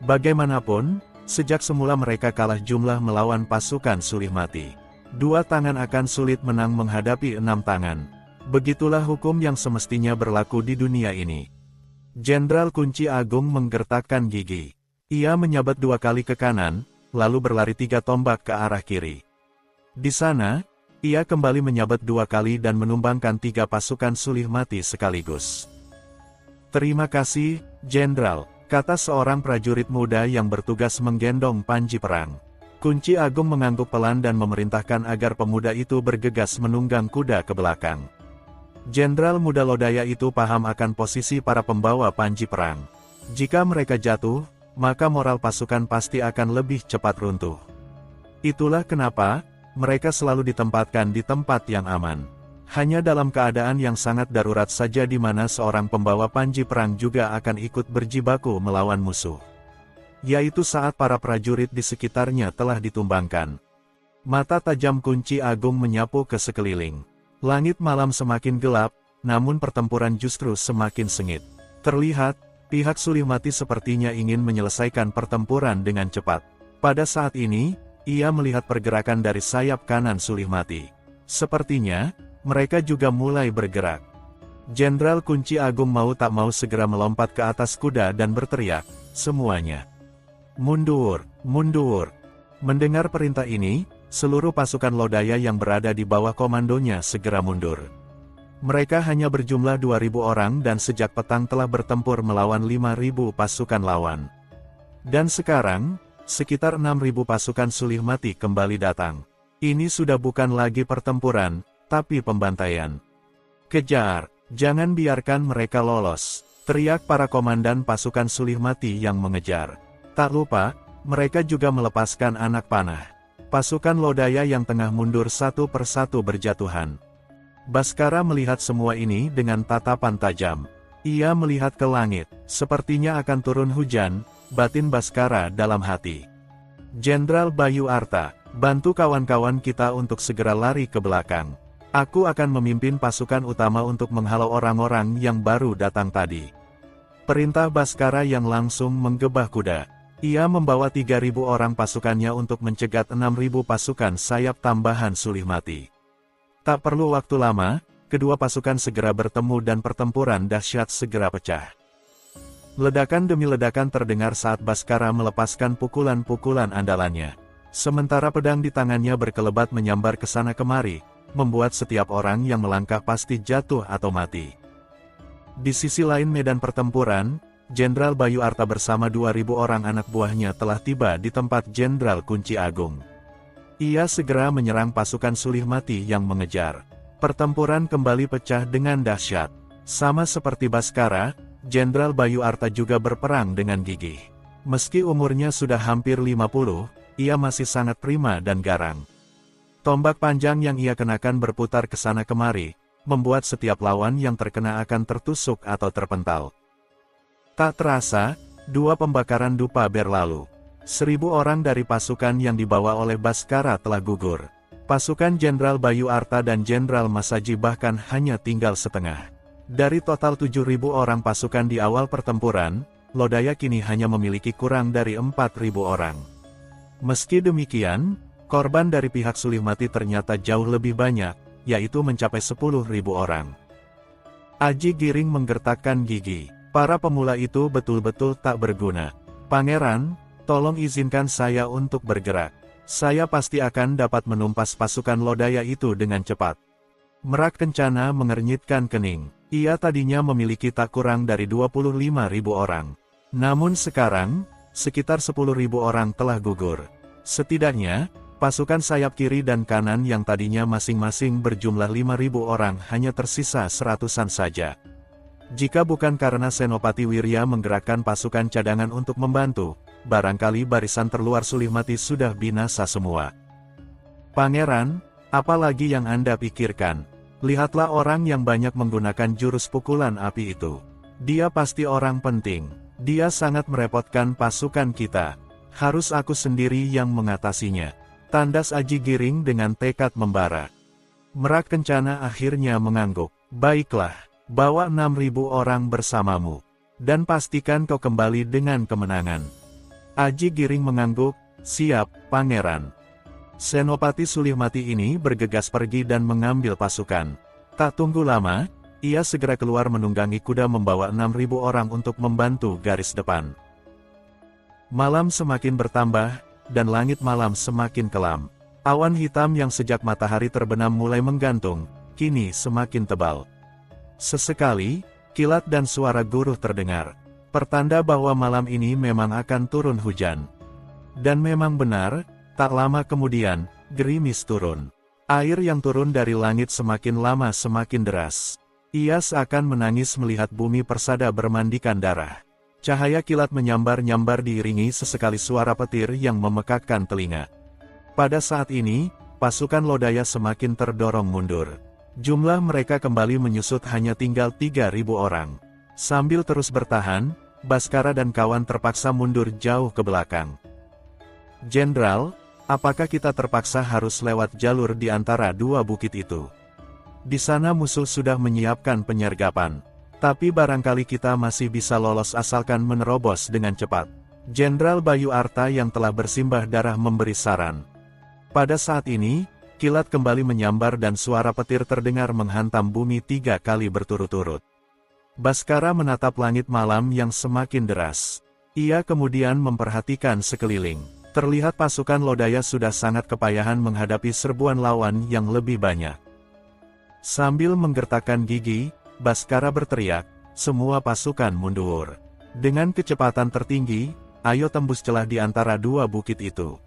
Bagaimanapun, sejak semula mereka kalah jumlah melawan pasukan Sulimati. 2 tangan akan sulit menang menghadapi 6 tangan. Begitulah hukum yang semestinya berlaku di dunia ini. Jenderal Kunci Agung menggertakkan gigi. Ia menyabat 2 kali ke kanan, lalu berlari 3 tombak ke arah kiri. Di sana, ia kembali menyabat 2 kali dan menumbangkan 3 pasukan Sulimati sekaligus. Terima kasih, Jenderal, kata seorang prajurit muda yang bertugas menggendong panji perang. Kunci Agung mengangguk pelan dan memerintahkan agar pemuda itu bergegas menunggang kuda ke belakang. Jenderal muda Lodaya itu paham akan posisi para pembawa panji perang. Jika mereka jatuh, maka moral pasukan pasti akan lebih cepat runtuh. Itulah kenapa mereka selalu ditempatkan di tempat yang aman. Hanya dalam keadaan yang sangat darurat saja di mana seorang pembawa panji perang juga akan ikut berjibaku melawan musuh. Yaitu saat para prajurit di sekitarnya telah ditumbangkan. Mata tajam Kunci Agung menyapu ke sekeliling. Langit malam semakin gelap, namun pertempuran justru semakin sengit. Terlihat, pihak Sulimati sepertinya ingin menyelesaikan pertempuran dengan cepat. Pada saat ini, ia melihat pergerakan dari sayap kanan Sulimati. Sepertinya, mereka juga mulai bergerak. Jenderal Kunci Agung mau tak mau segera melompat ke atas kuda dan berteriak, semuanya. Mundur, mundur. Mendengar perintah ini, seluruh pasukan Lodaya yang berada di bawah komandonya segera mundur. Mereka hanya berjumlah 2.000 orang dan sejak petang telah bertempur melawan 5.000 pasukan lawan. Dan sekarang, sekitar 6.000 pasukan Sulimati kembali datang. Ini sudah bukan lagi pertempuran, tapi pembantaian. Kejar, jangan biarkan mereka lolos, teriak para komandan pasukan Sulimati yang mengejar. Tak lupa, mereka juga melepaskan anak panah. Pasukan Lodaya yang tengah mundur satu persatu berjatuhan. Baskara melihat semua ini dengan tatapan tajam. Ia melihat ke langit, sepertinya akan turun hujan, batin Baskara dalam hati. Jenderal Bayu Arta, bantu kawan-kawan kita untuk segera lari ke belakang. Aku akan memimpin pasukan utama untuk menghalau orang-orang yang baru datang tadi. Perintah Baskara yang langsung menggebah kuda. Ia membawa 3.000 orang pasukannya untuk mencegat 6.000 pasukan sayap tambahan Sulimati. Tak perlu waktu lama, kedua pasukan segera bertemu dan pertempuran dahsyat segera pecah. Ledakan demi ledakan terdengar saat Baskara melepaskan pukulan-pukulan andalannya. Sementara pedang di tangannya berkelebat menyambar ke sana kemari, membuat setiap orang yang melangkah pasti jatuh atau mati. Di sisi lain medan pertempuran, Jenderal Bayu Arta bersama 2.000 orang anak buahnya telah tiba di tempat Jenderal Kunci Agung. Ia segera menyerang pasukan Sulih Mati yang mengejar. Pertempuran kembali pecah dengan dahsyat. Sama seperti Baskara, Jenderal Bayu Arta juga berperang dengan gigih. Meski umurnya sudah hampir 50, ia masih sangat prima dan garang. Tombak panjang yang ia kenakan berputar ke sana kemari, membuat setiap lawan yang terkena akan tertusuk atau terpental. Tak terasa, 2 pembakaran dupa berlalu. 1.000 orang dari pasukan yang dibawa oleh Baskara telah gugur. Pasukan Jenderal Bayu Arta dan Jenderal Masaji bahkan hanya tinggal setengah. Dari total 7.000 orang pasukan di awal pertempuran, Lodaya kini hanya memiliki kurang dari 4.000 orang. Meski demikian, korban dari pihak Sulih Mati ternyata jauh lebih banyak, yaitu mencapai 10.000 orang. Aji Giring menggertakkan gigi. Para pemula itu betul-betul tak berguna. Pangeran, tolong izinkan saya untuk bergerak. Saya pasti akan dapat menumpas pasukan Lodaya itu dengan cepat. Merak Kencana mengernyitkan kening. Ia tadinya memiliki tak kurang dari 25.000 orang. Namun sekarang, sekitar 10.000 orang telah gugur. Setidaknya, pasukan sayap kiri dan kanan yang tadinya masing-masing berjumlah 5.000 orang hanya tersisa 100-an saja. Jika bukan karena Senopati Wirya menggerakkan pasukan cadangan untuk membantu, barangkali barisan terluar Sulih Mati sudah binasa semua. Pangeran, apalagi yang Anda pikirkan? Lihatlah orang yang banyak menggunakan jurus pukulan api itu. Dia pasti orang penting. Dia sangat merepotkan pasukan kita. Harus aku sendiri yang mengatasinya. Tandas Aji Giring dengan tekad membara. Merak Kencana akhirnya mengangguk. Baiklah. Bawa 6.000 orang bersamamu, dan pastikan kau kembali dengan kemenangan. Aji Giring mengangguk, siap, Pangeran. Senopati Sulih Mati ini bergegas pergi dan mengambil pasukan. Tak tunggu lama, ia segera keluar menunggangi kuda membawa 6.000 orang untuk membantu garis depan. Malam semakin bertambah, dan langit malam semakin kelam. Awan hitam yang sejak matahari terbenam mulai menggantung, kini semakin tebal. Sesekali, kilat dan suara guruh terdengar. Pertanda bahwa malam ini memang akan turun hujan. Dan memang benar, tak lama kemudian, gerimis turun. Air yang turun dari langit semakin lama semakin deras. Ia seakan menangis melihat bumi persada bermandikan darah. Cahaya kilat menyambar-nyambar diiringi sesekali suara petir yang memekakkan telinga. Pada saat ini, pasukan Lodaya semakin terdorong mundur. Jumlah mereka kembali menyusut hanya tinggal 3.000 orang. Sambil terus bertahan, Baskara dan kawan terpaksa mundur jauh ke belakang. Jenderal, apakah kita terpaksa harus lewat jalur di antara 2 bukit itu? Di sana musuh sudah menyiapkan penyergapan. Tapi barangkali kita masih bisa lolos asalkan menerobos dengan cepat. Jenderal Bayu Arta yang telah bersimbah darah memberi saran. Pada saat ini, kilat kembali menyambar dan suara petir terdengar menghantam bumi 3 kali berturut-turut. Baskara menatap langit malam yang semakin deras. Ia kemudian memperhatikan sekeliling. Terlihat pasukan Lodaya sudah sangat kepayahan menghadapi serbuan lawan yang lebih banyak. Sambil menggertakkan gigi, Baskara berteriak, semua pasukan mundur. Dengan kecepatan tertinggi, ayo tembus celah di antara 2 bukit itu.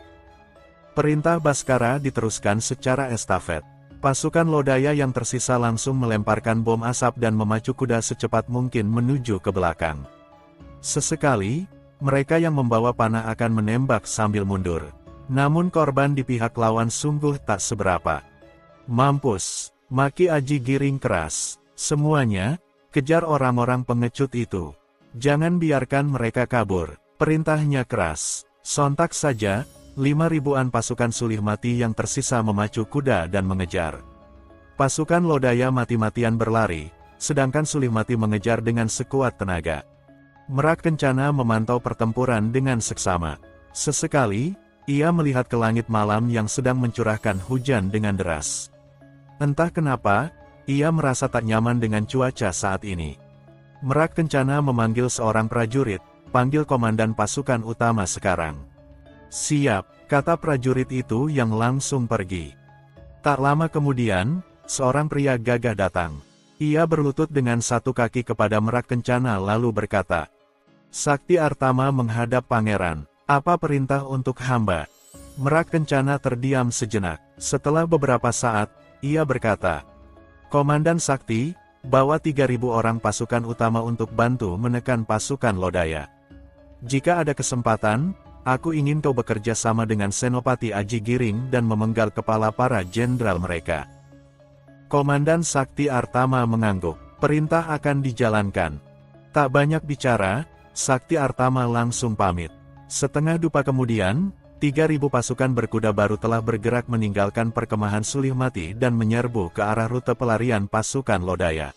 Perintah Baskara diteruskan secara estafet. Pasukan Lodaya yang tersisa langsung melemparkan bom asap dan memacu kuda secepat mungkin menuju ke belakang. Sesekali, mereka yang membawa panah akan menembak sambil mundur. Namun korban di pihak lawan sungguh tak seberapa. Mampus, maki Aji Giring keras. Semuanya, kejar orang-orang pengecut itu. Jangan biarkan mereka kabur. Perintahnya keras. Sontak saja, 5.000-an pasukan Sulih Mati yang tersisa memacu kuda dan mengejar. Pasukan Lodaya mati-matian berlari, sedangkan Sulih Mati mengejar dengan sekuat tenaga. Merak Kencana memantau pertempuran dengan seksama. Sesekali, ia melihat ke langit malam yang sedang mencurahkan hujan dengan deras. Entah kenapa, Ia merasa tak nyaman dengan cuaca saat ini. Merak Kencana memanggil seorang prajurit, panggil komandan pasukan utama sekarang. Siap, kata prajurit itu yang langsung pergi. Tak lama kemudian, seorang pria gagah datang. Ia berlutut dengan satu kaki kepada Merak Kencana lalu berkata, "Sakti Artama menghadap pangeran, apa perintah untuk hamba?" Merak Kencana terdiam sejenak. Setelah beberapa saat, ia berkata, "Komandan Sakti, bawa 3.000 orang pasukan utama untuk bantu menekan pasukan Lodaya. Jika ada kesempatan, aku ingin kau bekerja sama dengan Senopati Aji Giring dan memenggal kepala para jenderal mereka." Komandan Sakti Artama mengangguk. Perintah akan dijalankan. Tak banyak bicara, Sakti Artama langsung pamit. Setengah dupa kemudian, 3.000 pasukan berkuda baru telah bergerak meninggalkan perkemahan Sulihmati dan menyerbu ke arah rute pelarian pasukan Lodaya.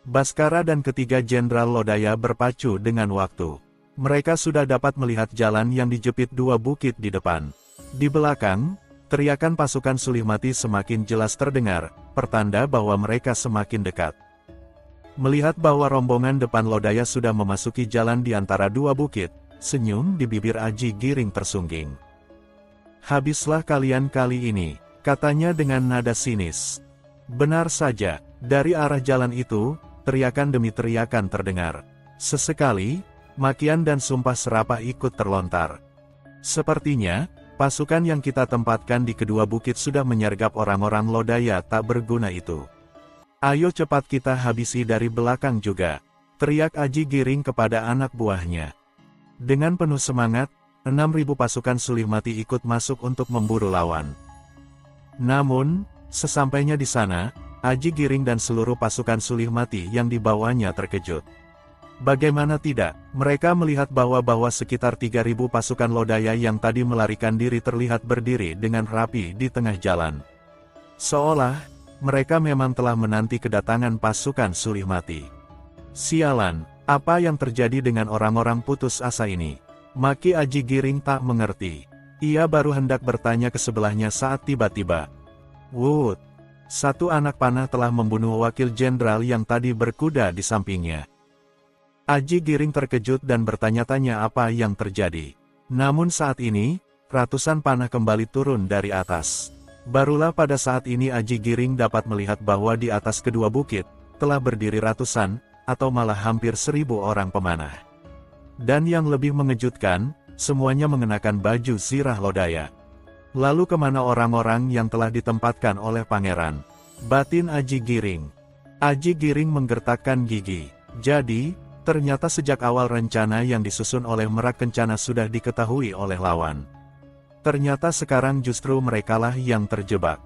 Baskara dan ketiga jenderal Lodaya berpacu dengan waktu. Mereka sudah dapat melihat jalan yang dijepit dua bukit di depan. Di belakang, teriakan pasukan Sulihmati semakin jelas terdengar, pertanda bahwa mereka semakin dekat. Melihat bahwa rombongan depan Lodaya sudah memasuki jalan di antara dua bukit, senyum di bibir Aji Giring tersungging. "Habislah kalian kali ini," katanya dengan nada sinis. Benar saja, dari arah jalan itu, teriakan demi teriakan terdengar. Sesekali, makian dan sumpah serapah ikut terlontar. Sepertinya, pasukan yang kita tempatkan di kedua bukit sudah menyergap orang-orang Lodaya tak berguna itu. "Ayo cepat kita habisi dari belakang juga," teriak Aji Giring kepada anak buahnya. Dengan penuh semangat, 6.000 pasukan Sulihmati ikut masuk untuk memburu lawan. Namun, sesampainya di sana, Aji Giring dan seluruh pasukan Sulihmati yang dibawanya terkejut. Bagaimana tidak, mereka melihat bahwa sekitar 3.000 pasukan Lodaya yang tadi melarikan diri terlihat berdiri dengan rapi di tengah jalan. Seolah, mereka memang telah menanti kedatangan pasukan Sulihmati. "Sialan, apa yang terjadi dengan orang-orang putus asa ini?" maki Aji Giring tak mengerti. Ia baru hendak bertanya ke sebelahnya saat tiba-tiba, "Wut!" Satu anak panah telah membunuh wakil jenderal yang tadi berkuda di sampingnya. Aji Giring terkejut dan bertanya-tanya apa yang terjadi. Namun saat ini, ratusan panah kembali turun dari atas. Barulah pada saat ini Aji Giring dapat melihat bahwa di atas kedua bukit, telah berdiri ratusan, atau malah hampir 1.000 orang pemanah. Dan yang lebih mengejutkan, semuanya mengenakan baju zirah Lodaya. Lalu kemana orang-orang yang telah ditempatkan oleh pangeran? Batin Aji Giring. Aji Giring menggertakkan gigi. Jadi, ternyata sejak awal rencana yang disusun oleh Merak Kencana sudah diketahui oleh lawan. Ternyata sekarang justru merekalah yang terjebak.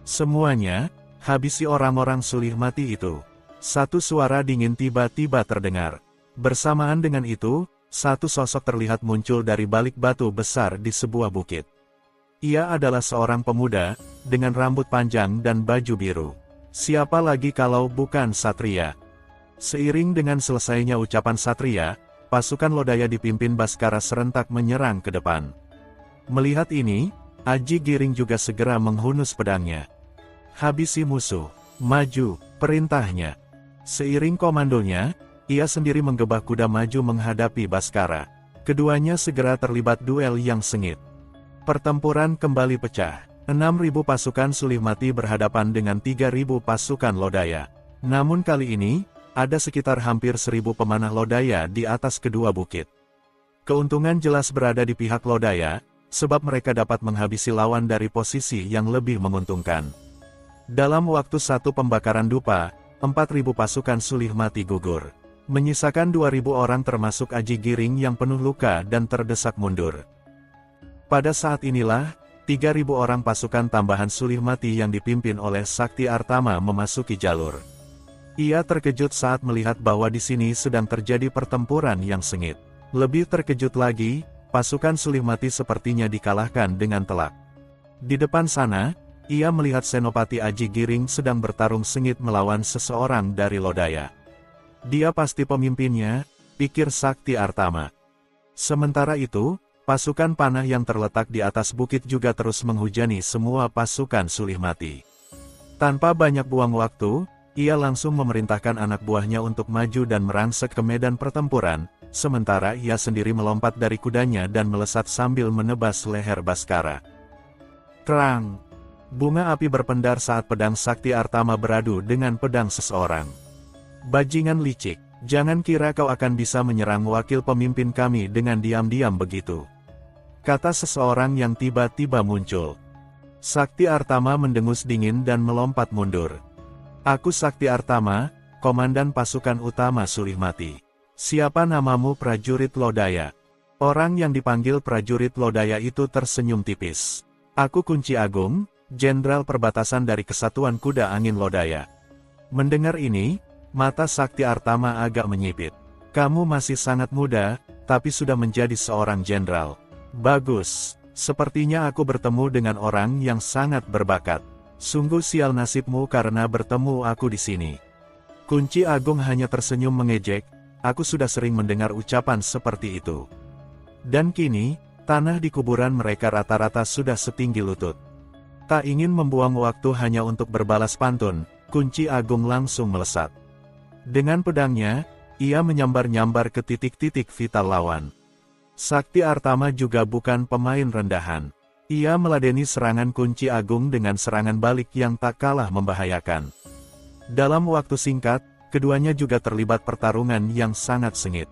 Semuanya, habisi orang-orang Sulihmati itu. Satu suara dingin tiba-tiba terdengar. Bersamaan dengan itu, satu sosok terlihat muncul dari balik batu besar di sebuah bukit. Ia adalah seorang pemuda, dengan rambut panjang dan baju biru. Siapa lagi kalau bukan Satria? Seiring dengan selesainya ucapan Satria, pasukan Lodaya dipimpin Baskara serentak menyerang ke depan. Melihat ini, Aji Giring juga segera menghunus pedangnya. "Habisi musuh, maju," perintahnya. Seiring komandonya, ia sendiri menggebah kuda maju menghadapi Baskara. Keduanya segera terlibat duel yang sengit. Pertempuran kembali pecah. 6.000 pasukan Sulihmati berhadapan dengan 3.000 pasukan Lodaya. Namun kali ini, ada sekitar hampir 1.000 pemanah Lodaya di atas kedua bukit. Keuntungan jelas berada di pihak Lodaya, sebab mereka dapat menghabisi lawan dari posisi yang lebih menguntungkan. Dalam waktu satu pembakaran dupa, 4.000 pasukan Sulihmati gugur. Menyisakan 2.000 orang termasuk Aji Giring yang penuh luka dan terdesak mundur. Pada saat inilah, 3.000 orang pasukan tambahan Sulihmati yang dipimpin oleh Sakti Artama memasuki jalur. Ia terkejut saat melihat bahwa di sini sedang terjadi pertempuran yang sengit. Lebih terkejut lagi, pasukan Sulihmati sepertinya dikalahkan dengan telak. Di depan sana, ia melihat Senopati Aji Giring sedang bertarung sengit melawan seseorang dari Lodaya. Dia pasti pemimpinnya, pikir Sakti Artama. Sementara itu, pasukan panah yang terletak di atas bukit juga terus menghujani semua pasukan Sulihmati. Tanpa banyak buang waktu, ia langsung memerintahkan anak buahnya untuk maju dan merangsek ke medan pertempuran, sementara ia sendiri melompat dari kudanya dan melesat sambil menebas leher Baskara. Terang! Bunga api berpendar saat pedang sakti Artama beradu dengan pedang seseorang. Bajingan licik, jangan kira kau akan bisa menyerang wakil pemimpin kami dengan diam-diam begitu, kata seseorang yang tiba-tiba muncul. Sakti Artama mendengus dingin dan melompat mundur. Aku Sakti Artama, komandan pasukan utama Sulihmati. Siapa namamu prajurit Lodaya? Orang yang dipanggil prajurit Lodaya itu tersenyum tipis. Aku Kunci Agung, jenderal perbatasan dari Kesatuan Kuda Angin Lodaya. Mendengar ini, mata Sakti Artama agak menyipit. Kamu masih sangat muda, tapi sudah menjadi seorang jenderal. Bagus. Sepertinya aku bertemu dengan orang yang sangat berbakat. Sungguh sial nasibmu karena bertemu aku di sini. Kunci Agung hanya tersenyum mengejek, aku sudah sering mendengar ucapan seperti itu. Dan kini, tanah di kuburan mereka rata-rata sudah setinggi lutut. Tak ingin membuang waktu hanya untuk berbalas pantun, Kunci Agung langsung melesat. Dengan pedangnya, ia menyambar-nyambar ke titik-titik vital lawan. Sakti Artama juga bukan pemain rendahan. Ia meladeni serangan Kunci Agung dengan serangan balik yang tak kalah membahayakan. Dalam waktu singkat, keduanya juga terlibat pertarungan yang sangat sengit.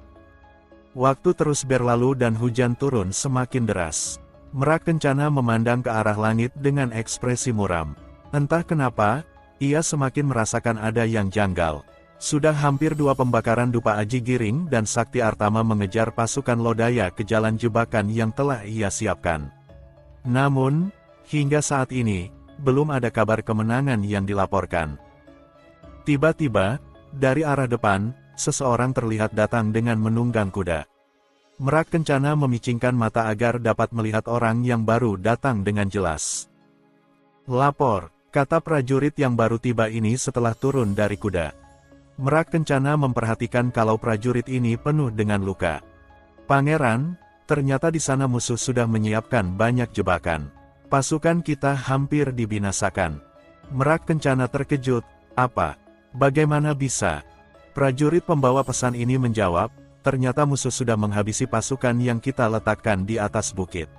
Waktu terus berlalu dan hujan turun semakin deras. Merak Kencana memandang ke arah langit dengan ekspresi muram. Entah kenapa, ia semakin merasakan ada yang janggal. Sudah hampir 2 pembakaran dupa Aji Giring dan Sakti Artama mengejar pasukan Lodaya ke jalan jebakan yang telah ia siapkan. Namun, hingga saat ini, belum ada kabar kemenangan yang dilaporkan. Tiba-tiba, dari arah depan, seseorang terlihat datang dengan menunggang kuda. Merak Kencana memicingkan mata agar dapat melihat orang yang baru datang dengan jelas. Lapor, kata prajurit yang baru tiba ini setelah turun dari kuda. Merak Kencana memperhatikan kalau prajurit ini penuh dengan luka. Pangeran, ternyata di sana musuh sudah menyiapkan banyak jebakan. Pasukan kita hampir dibinasakan. Merak Kencana terkejut, apa? Bagaimana bisa? Prajurit pembawa pesan ini menjawab, ternyata musuh sudah menghabisi pasukan yang kita letakkan di atas bukit.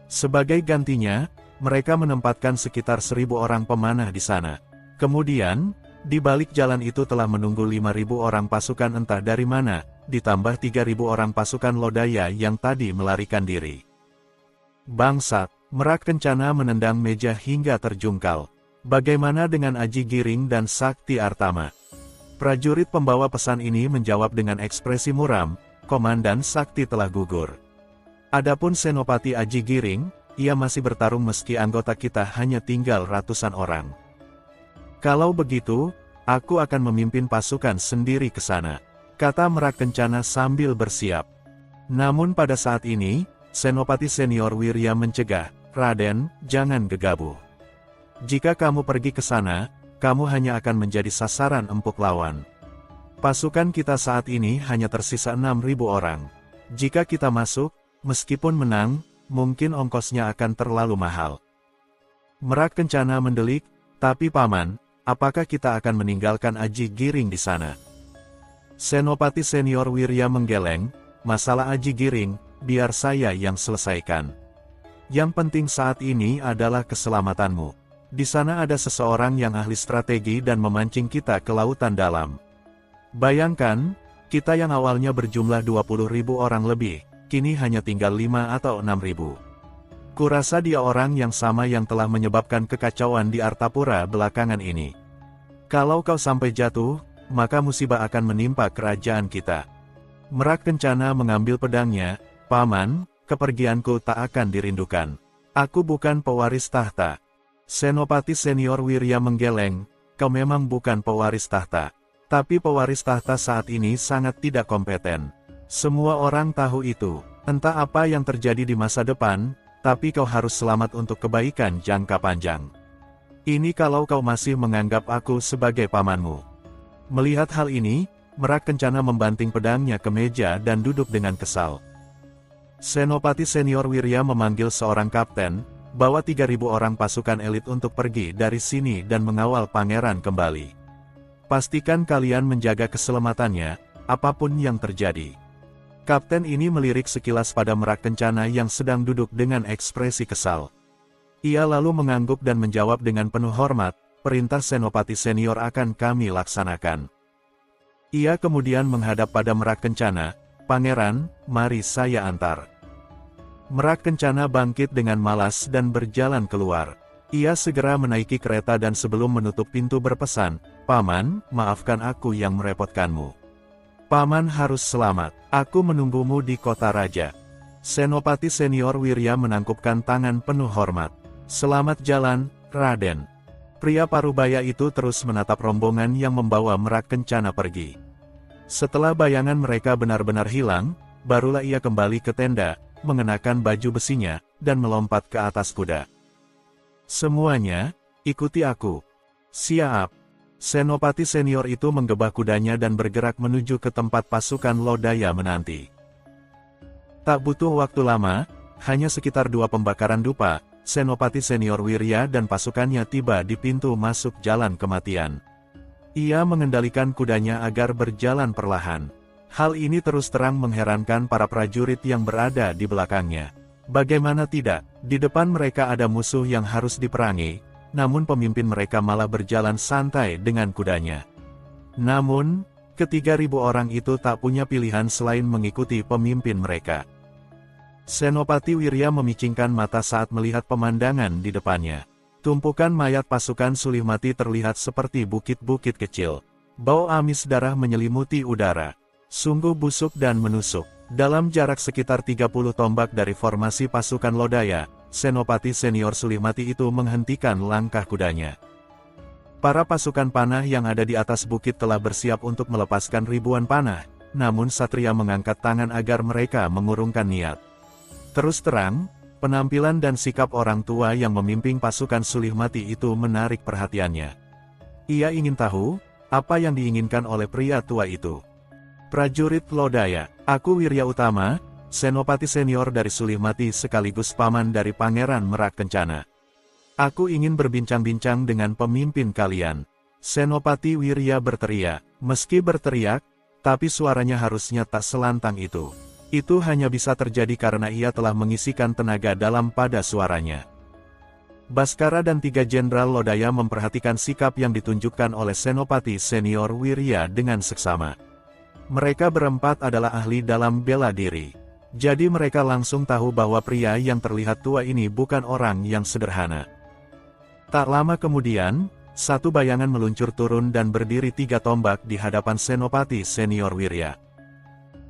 Sebagai gantinya, mereka menempatkan sekitar 1.000 orang pemanah di sana. Kemudian, di balik jalan itu telah menunggu 5.000 orang pasukan entah dari mana, ditambah 3.000 orang pasukan Lodaya yang tadi melarikan diri. Bangsat, Merak Kencana menendang meja hingga terjungkal. Bagaimana dengan Aji Giring dan Sakti Artama? Prajurit pembawa pesan ini menjawab dengan ekspresi muram, Komandan Sakti telah gugur. Adapun Senopati Aji Giring, ia masih bertarung meski anggota kita hanya tinggal ratusan orang. Kalau begitu, aku akan memimpin pasukan sendiri ke sana, kata Merak Kencana sambil bersiap. Namun pada saat ini, Senopati Senior Wirya mencegah, Raden, jangan gegabah. Jika kamu pergi ke sana, kamu hanya akan menjadi sasaran empuk lawan. Pasukan kita saat ini hanya tersisa 6.000 orang. Jika kita masuk, meskipun menang, mungkin ongkosnya akan terlalu mahal. Merak Kencana mendelik, tapi Paman, apakah kita akan meninggalkan Aji Giring di sana? Senopati Senior Wirya menggeleng, masalah Aji Giring, biar saya yang selesaikan. Yang penting saat ini adalah keselamatanmu. Di sana ada seseorang yang ahli strategi dan memancing kita ke lautan dalam. Bayangkan, kita yang awalnya berjumlah 20.000 orang lebih, kini hanya tinggal 5 atau 6.000. Kurasa dia orang yang sama yang telah menyebabkan kekacauan di Artapura belakangan ini. Kalau kau sampai jatuh, maka musibah akan menimpa kerajaan kita. Merak Kencana mengambil pedangnya, Paman, kepergianku tak akan dirindukan. Aku bukan pewaris tahta. Senopati Senior Wirya menggeleng, kau memang bukan pewaris tahta. Tapi pewaris tahta saat ini sangat tidak kompeten. Semua orang tahu itu. Entah apa yang terjadi di masa depan, tapi kau harus selamat untuk kebaikan jangka panjang. Ini kalau kau masih menganggap aku sebagai pamanmu. Melihat hal ini, Merak Kencana membanting pedangnya ke meja dan duduk dengan kesal. Senopati Senior Wirya memanggil seorang kapten, bawa 3.000 orang pasukan elit untuk pergi dari sini dan mengawal pangeran kembali. Pastikan kalian menjaga keselamatannya, apapun yang terjadi. Kapten ini melirik sekilas pada Merak Kencana yang sedang duduk dengan ekspresi kesal. Ia lalu mengangguk dan menjawab dengan penuh hormat, perintah Senopati Senior akan kami laksanakan. Ia kemudian menghadap pada Merak Kencana, Pangeran, mari saya antar. Merak Kencana bangkit dengan malas dan berjalan keluar. Ia segera menaiki kereta dan sebelum menutup pintu berpesan, Paman, maafkan aku yang merepotkanmu. Paman harus selamat, aku menunggumu di kota raja. Senopati Senior Wirya menangkupkan tangan penuh hormat. Selamat jalan, Raden. Pria parubaya itu terus menatap rombongan yang membawa Merak Kencana pergi. Setelah bayangan mereka benar-benar hilang, barulah ia kembali ke tenda, mengenakan baju besinya, dan melompat ke atas kuda. Semuanya, ikuti aku. Siap. Senopati Senior itu menggebah kudanya dan bergerak menuju ke tempat pasukan Lodaya menanti. Tak butuh waktu lama, hanya sekitar 2 pembakaran dupa, Senopati Senior Wirya dan pasukannya tiba di pintu masuk jalan kematian. Ia mengendalikan kudanya agar berjalan perlahan. Hal ini terus terang mengherankan para prajurit yang berada di belakangnya. Bagaimana tidak, di depan mereka ada musuh yang harus diperangi, namun pemimpin mereka malah berjalan santai dengan kudanya. Namun, ke-3.000 orang itu tak punya pilihan selain mengikuti pemimpin mereka. Senopati Wirya memicingkan mata saat melihat pemandangan di depannya. Tumpukan mayat pasukan Sulihmati terlihat seperti bukit-bukit kecil. Bau amis darah menyelimuti udara. Sungguh busuk dan menusuk. Dalam jarak sekitar 30 tombak dari formasi pasukan Lodaya, Senopati Senior Sulihmati itu menghentikan langkah kudanya. Para pasukan panah yang ada di atas bukit telah bersiap untuk melepaskan ribuan panah, namun Satria mengangkat tangan agar mereka mengurungkan niat. Terus terang, penampilan dan sikap orang tua yang memimpin pasukan Sulihmati itu menarik perhatiannya. Ia ingin tahu, apa yang diinginkan oleh pria tua itu. Prajurit Lodaya, aku Wirya Utama, Senopati Senior dari Sulihmati sekaligus paman dari Pangeran Merak Kencana. Aku ingin berbincang-bincang dengan pemimpin kalian. Senopati Wirya berteriak, meski berteriak, tapi suaranya harusnya tak selantang itu. Itu hanya bisa terjadi karena ia telah mengisikan tenaga dalam pada suaranya. Baskara dan 3 jenderal Lodaya memperhatikan sikap yang ditunjukkan oleh Senopati Senior Wirya dengan seksama. Mereka berempat adalah ahli dalam bela diri. Jadi mereka langsung tahu bahwa pria yang terlihat tua ini bukan orang yang sederhana. Tak lama kemudian, satu bayangan meluncur turun dan berdiri 3 tombak di hadapan Senopati Senior Wirya.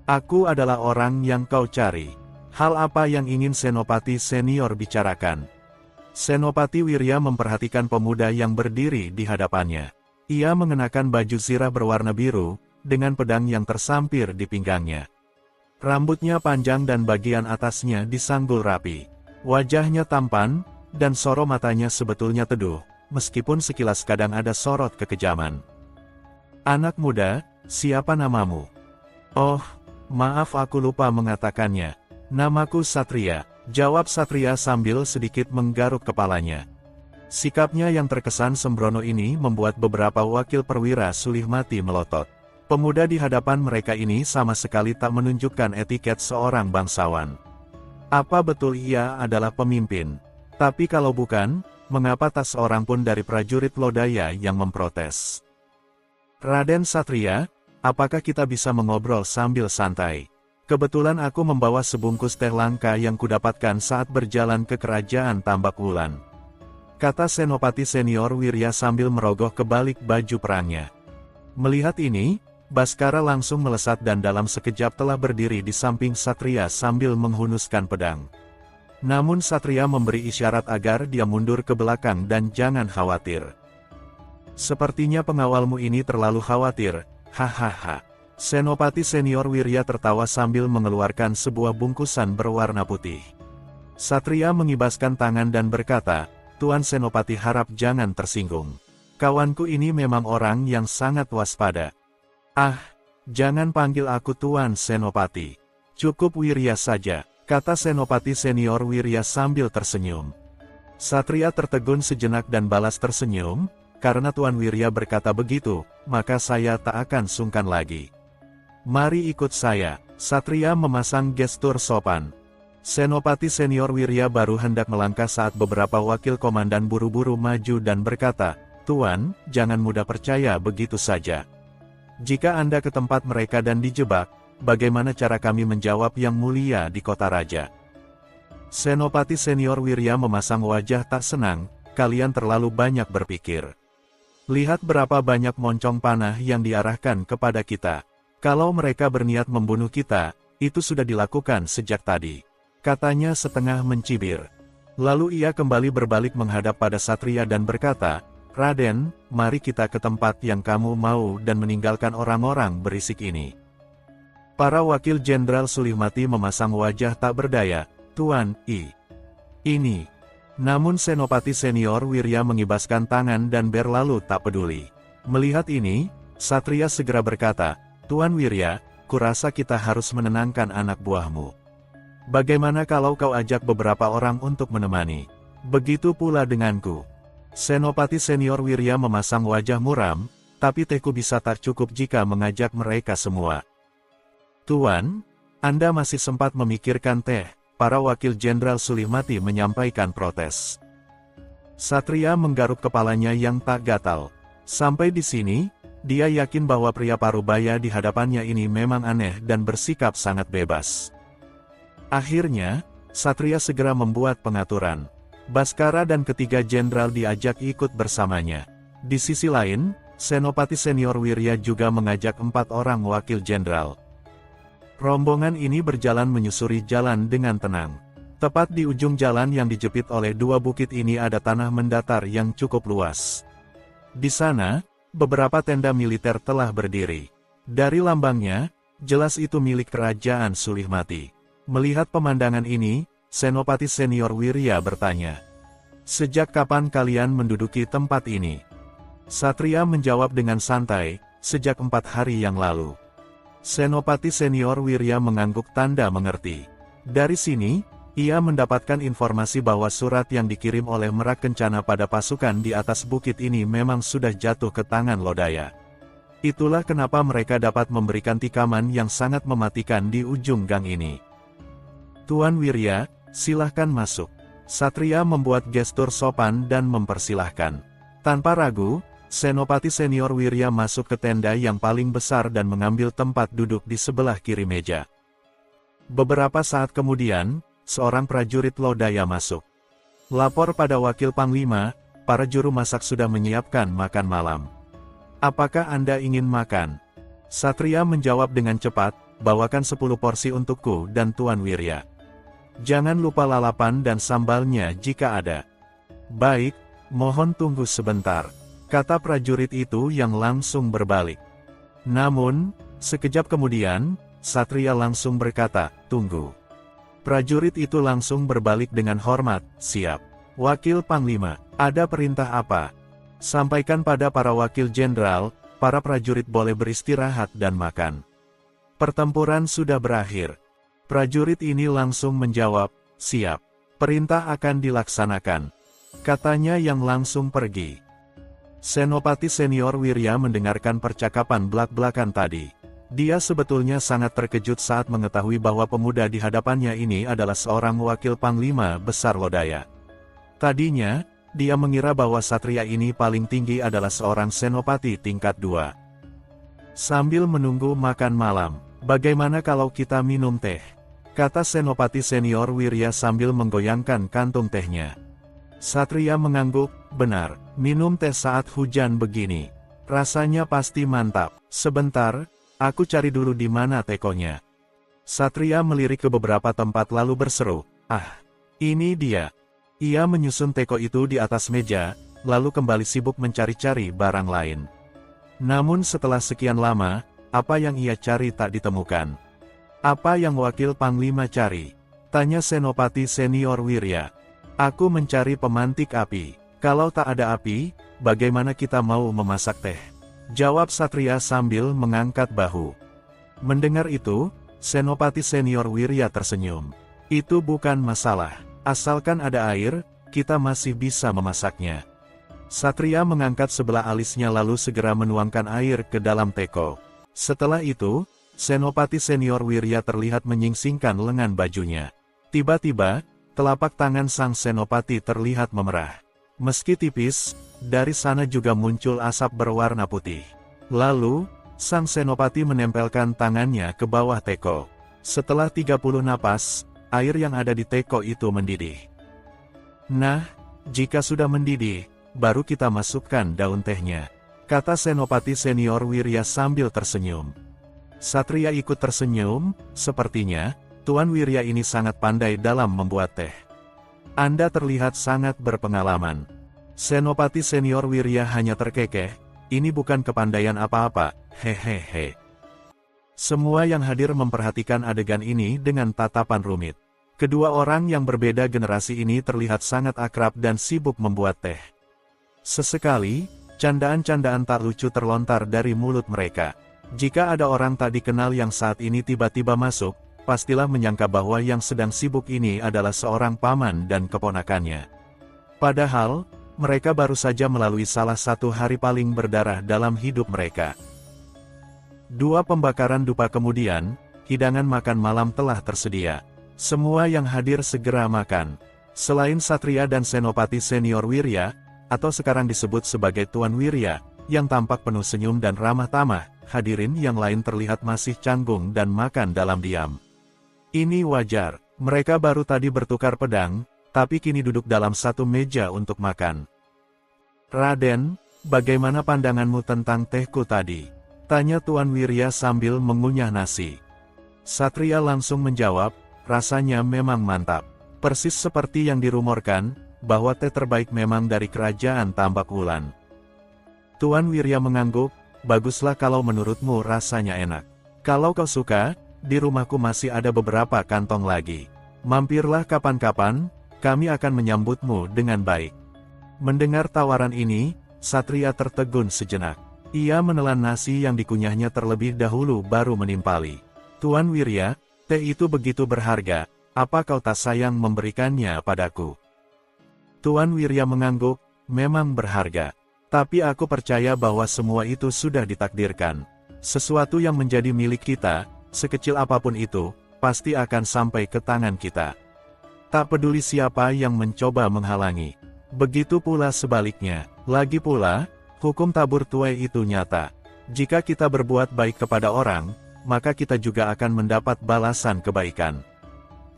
Aku adalah orang yang kau cari. Hal apa yang ingin Senopati Senior bicarakan? Senopati Wirya memperhatikan pemuda yang berdiri di hadapannya. Ia mengenakan baju zirah berwarna biru, dengan pedang yang tersampir di pinggangnya. Rambutnya panjang dan bagian atasnya disanggul rapi. Wajahnya tampan, dan sorot matanya sebetulnya teduh, meskipun sekilas kadang ada sorot kekejaman. Anak muda, siapa namamu? Oh, maaf aku lupa mengatakannya. Namaku Satria, jawab Satria sambil sedikit menggaruk kepalanya. Sikapnya yang terkesan sembrono ini membuat beberapa wakil perwira Sulihmati melotot. Pemuda di hadapan mereka ini sama sekali tak menunjukkan etiket seorang bangsawan. Apa betul ia adalah pemimpin? Tapi kalau bukan, mengapa tak seorang pun dari prajurit Lodaya yang memprotes? Raden Satria, apakah kita bisa mengobrol sambil santai? Kebetulan aku membawa sebungkus teh langka yang kudapatkan saat berjalan ke kerajaan Tambak Wulan. Kata Senopati Senior Wirya sambil merogoh kebalik baju perangnya. Melihat ini, Baskara langsung melesat dan dalam sekejap telah berdiri di samping Satria sambil menghunuskan pedang. Namun Satria memberi isyarat agar dia mundur ke belakang dan jangan khawatir. Sepertinya pengawalmu ini terlalu khawatir, hahaha. Senopati Senior Wirya tertawa sambil mengeluarkan sebuah bungkusan berwarna putih. Satria mengibaskan tangan dan berkata, Tuan Senopati harap jangan tersinggung. Kawanku ini memang orang yang sangat waspada. Ah, jangan panggil aku Tuan Senopati. Cukup Wirya saja, kata Senopati Senior Wirya sambil tersenyum. Satria tertegun sejenak dan balas tersenyum, karena Tuan Wirya berkata begitu, maka saya tak akan sungkan lagi. Mari ikut saya. Satria memasang gestur sopan. Senopati senior Wirya baru hendak melangkah saat beberapa wakil komandan buru-buru maju dan berkata, Tuan, jangan mudah percaya begitu saja. Jika Anda ke tempat mereka dan dijebak, bagaimana cara kami menjawab yang mulia di kota raja? Senopati senior Wirya memasang wajah tak senang, kalian terlalu banyak berpikir. Lihat berapa banyak moncong panah yang diarahkan kepada kita. Kalau mereka berniat membunuh kita, itu sudah dilakukan sejak tadi. Katanya setengah mencibir. Lalu ia kembali berbalik menghadap pada Satria dan berkata, Raden, mari kita ke tempat yang kamu mau dan meninggalkan orang-orang berisik ini. Para wakil Jenderal Sulihmati memasang wajah tak berdaya. Tuan, ini. Namun Senopati senior Wirya mengibaskan tangan dan berlalu tak peduli. Melihat ini, Satria segera berkata, Tuan Wirya, kurasa kita harus menenangkan anak buahmu. Bagaimana kalau kau ajak beberapa orang untuk menemani? Begitu pula denganku. Senopati senior Wirya memasang wajah muram, tapi tehku bisa tak cukup jika mengajak mereka semua. Tuan, Anda masih sempat memikirkan teh. Para wakil Jenderal Sulihmati menyampaikan protes. Satria menggaruk kepalanya yang tak gatal. Sampai di sini, dia yakin bahwa pria Parubaya di hadapannya ini memang aneh dan bersikap sangat bebas. Akhirnya, Satria segera membuat pengaturan. Baskara dan ketiga jenderal diajak ikut bersamanya. Di sisi lain, Senopati senior Wirya juga mengajak 4 orang wakil jenderal. Rombongan ini berjalan menyusuri jalan dengan tenang. Tepat di ujung jalan yang dijepit oleh 2 bukit ini ada tanah mendatar yang cukup luas. Di sana, beberapa tenda militer telah berdiri. Dari lambangnya, jelas itu milik kerajaan Sulihmati. Melihat pemandangan ini, Senopati senior Wirya bertanya, Sejak kapan kalian menduduki tempat ini? Satria menjawab dengan santai, sejak 4 hari yang lalu. Senopati senior Wirya mengangguk tanda mengerti. Dari sini, ia mendapatkan informasi bahwa surat yang dikirim oleh Merak Kencana pada pasukan di atas bukit ini memang sudah jatuh ke tangan Lodaya. Itulah kenapa mereka dapat memberikan tikaman yang sangat mematikan di ujung gang ini. Tuan Wirya, silahkan masuk. Satria membuat gestur sopan dan mempersilahkan. Tanpa ragu, Senopati senior Wirya masuk ke tenda yang paling besar dan mengambil tempat duduk di sebelah kiri meja. Beberapa saat kemudian, seorang prajurit Lodaya masuk. Lapor pada wakil Panglima, para juru masak sudah menyiapkan makan malam. Apakah Anda ingin makan? Satria menjawab dengan cepat, bawakan 10 porsi untukku dan Tuan Wirya. Jangan lupa lalapan dan sambalnya jika ada. Baik, mohon tunggu sebentar. Kata prajurit itu yang langsung berbalik. Namun, sekejap kemudian, Satria langsung berkata, tunggu. Prajurit itu langsung berbalik dengan hormat, siap. Wakil Panglima, ada perintah apa? Sampaikan pada para wakil jenderal, para prajurit boleh beristirahat dan makan. Pertempuran sudah berakhir. Prajurit ini langsung menjawab, siap. Perintah akan dilaksanakan. Katanya yang langsung pergi. Senopati senior Wirya mendengarkan percakapan belak-belakan tadi. Dia sebetulnya sangat terkejut saat mengetahui bahwa pemuda di hadapannya ini adalah seorang wakil Panglima Besar Lodaya. Tadinya, dia mengira bahwa Satria ini paling tinggi adalah seorang senopati tingkat 2. Sambil menunggu makan malam, bagaimana kalau kita minum teh? Kata Senopati senior Wirya sambil menggoyangkan kantung tehnya. Satria mengangguk, benar, minum teh saat hujan begini. Rasanya pasti mantap. Sebentar, aku cari dulu di mana tekonya. Satria melirik ke beberapa tempat lalu berseru, ini dia. Ia menyusun teko itu di atas meja, lalu kembali sibuk mencari-cari barang lain. Namun setelah sekian lama, apa yang ia cari tak ditemukan. Apa yang wakil Panglima cari? Tanya Senopati senior Wirya. Aku mencari pemantik api. Kalau tak ada api, bagaimana kita mau memasak teh? Jawab Satria sambil mengangkat bahu. Mendengar itu, Senopati senior Wirya tersenyum. Itu bukan masalah. Asalkan ada air, kita masih bisa memasaknya. Satria mengangkat sebelah alisnya lalu segera menuangkan air ke dalam teko. Setelah itu, Senopati Senior Wirya terlihat menyingsingkan lengan bajunya. Tiba-tiba, telapak tangan sang Senopati terlihat memerah. Meski tipis, dari sana juga muncul asap berwarna putih. Lalu, sang Senopati menempelkan tangannya ke bawah teko. Setelah 30 napas, air yang ada di teko itu mendidih. Nah, jika sudah mendidih, baru kita masukkan daun tehnya, kata Senopati Senior Wirya sambil tersenyum. Satria ikut tersenyum, sepertinya, Tuan Wirya ini sangat pandai dalam membuat teh. Anda terlihat sangat berpengalaman. Senopati Senior Wirya hanya terkekeh, ini bukan kepandaian apa-apa, hehehe. Semua yang hadir memperhatikan adegan ini dengan tatapan rumit. Kedua orang yang berbeda generasi ini terlihat sangat akrab dan sibuk membuat teh. Sesekali, candaan-candaan tak lucu terlontar dari mulut mereka. Jika ada orang tak dikenal yang saat ini tiba-tiba masuk, pastilah menyangka bahwa yang sedang sibuk ini adalah seorang paman dan keponakannya. Padahal, mereka baru saja melalui salah satu hari paling berdarah dalam hidup mereka. 2 pembakaran dupa kemudian, hidangan makan malam telah tersedia. Semua yang hadir segera makan. Selain Satria dan Senopati Senior Wirya, atau sekarang disebut sebagai Tuan Wirya, yang tampak penuh senyum dan ramah tamah, hadirin yang lain terlihat masih canggung dan makan dalam diam. Ini wajar, mereka baru tadi bertukar pedang, tapi kini duduk dalam satu meja untuk makan. Raden, bagaimana pandanganmu tentang tehku tadi? Tanya Tuan Wirya sambil mengunyah nasi. Satria langsung menjawab, rasanya memang mantap. Persis seperti yang dirumorkan, bahwa teh terbaik memang dari kerajaan Tambak Wulan. Tuan Wirya mengangguk, baguslah kalau menurutmu rasanya enak. Kalau kau suka, di rumahku masih ada beberapa kantong lagi. Mampirlah kapan-kapan, kami akan menyambutmu dengan baik. Mendengar tawaran ini, Satria tertegun sejenak. Ia menelan nasi yang dikunyahnya terlebih dahulu baru menimpali. Tuan Wirya, teh itu begitu berharga, apa kau tak sayang memberikannya padaku? Tuan Wirya mengangguk, memang berharga. Tapi aku percaya bahwa semua itu sudah ditakdirkan. Sesuatu yang menjadi milik kita, sekecil apapun itu, pasti akan sampai ke tangan kita. Tak peduli siapa yang mencoba menghalangi. Begitu pula sebaliknya. Lagi pula, hukum tabur tuai itu nyata. Jika kita berbuat baik kepada orang, maka kita juga akan mendapat balasan kebaikan.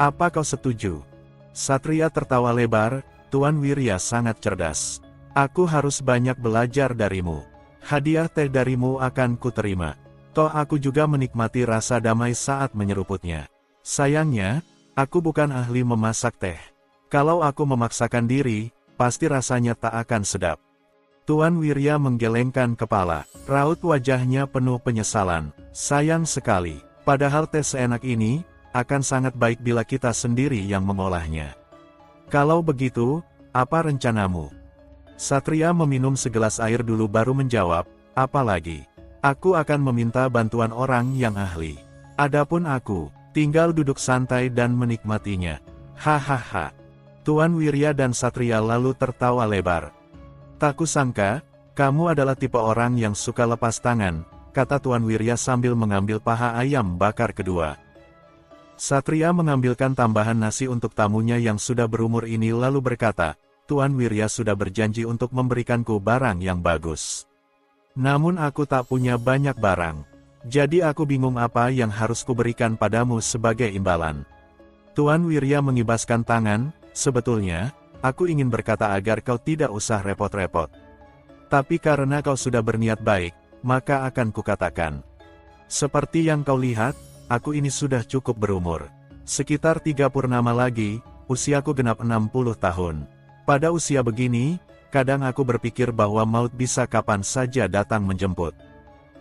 Apa kau setuju? Satria tertawa lebar, Tuan Wirya sangat cerdas. Aku harus banyak belajar darimu. Hadiah teh darimu akan kuterima. Toh aku juga menikmati rasa damai saat menyeruputnya. Sayangnya, aku bukan ahli memasak teh. Kalau aku memaksakan diri, pasti rasanya tak akan sedap. Tuan Wirya menggelengkan kepala, raut wajahnya penuh penyesalan. Sayang sekali, padahal teh seenak ini, akan sangat baik bila kita sendiri yang mengolahnya. Kalau begitu, apa rencanamu? Satria meminum segelas air dulu baru menjawab, apalagi? Aku akan meminta bantuan orang yang ahli. Adapun aku, tinggal duduk santai dan menikmatinya. Hahaha. Tuan Wirya dan Satria lalu tertawa lebar. Tak kusangka, kamu adalah tipe orang yang suka lepas tangan, kata Tuan Wirya sambil mengambil paha ayam bakar kedua. Satria mengambilkan tambahan nasi untuk tamunya yang sudah berumur ini lalu berkata, Tuan Wirya sudah berjanji untuk memberikanku barang yang bagus. Namun aku tak punya banyak barang. Jadi aku bingung apa yang harus kuberikan padamu sebagai imbalan. Tuan Wirya mengibaskan tangan, sebetulnya, aku ingin berkata agar kau tidak usah repot-repot. Tapi karena kau sudah berniat baik, maka akan kukatakan. Seperti yang kau lihat, aku ini sudah cukup berumur. Sekitar 3 purnama lagi, usiaku genap 60 tahun. Pada usia begini, kadang aku berpikir bahwa maut bisa kapan saja datang menjemput.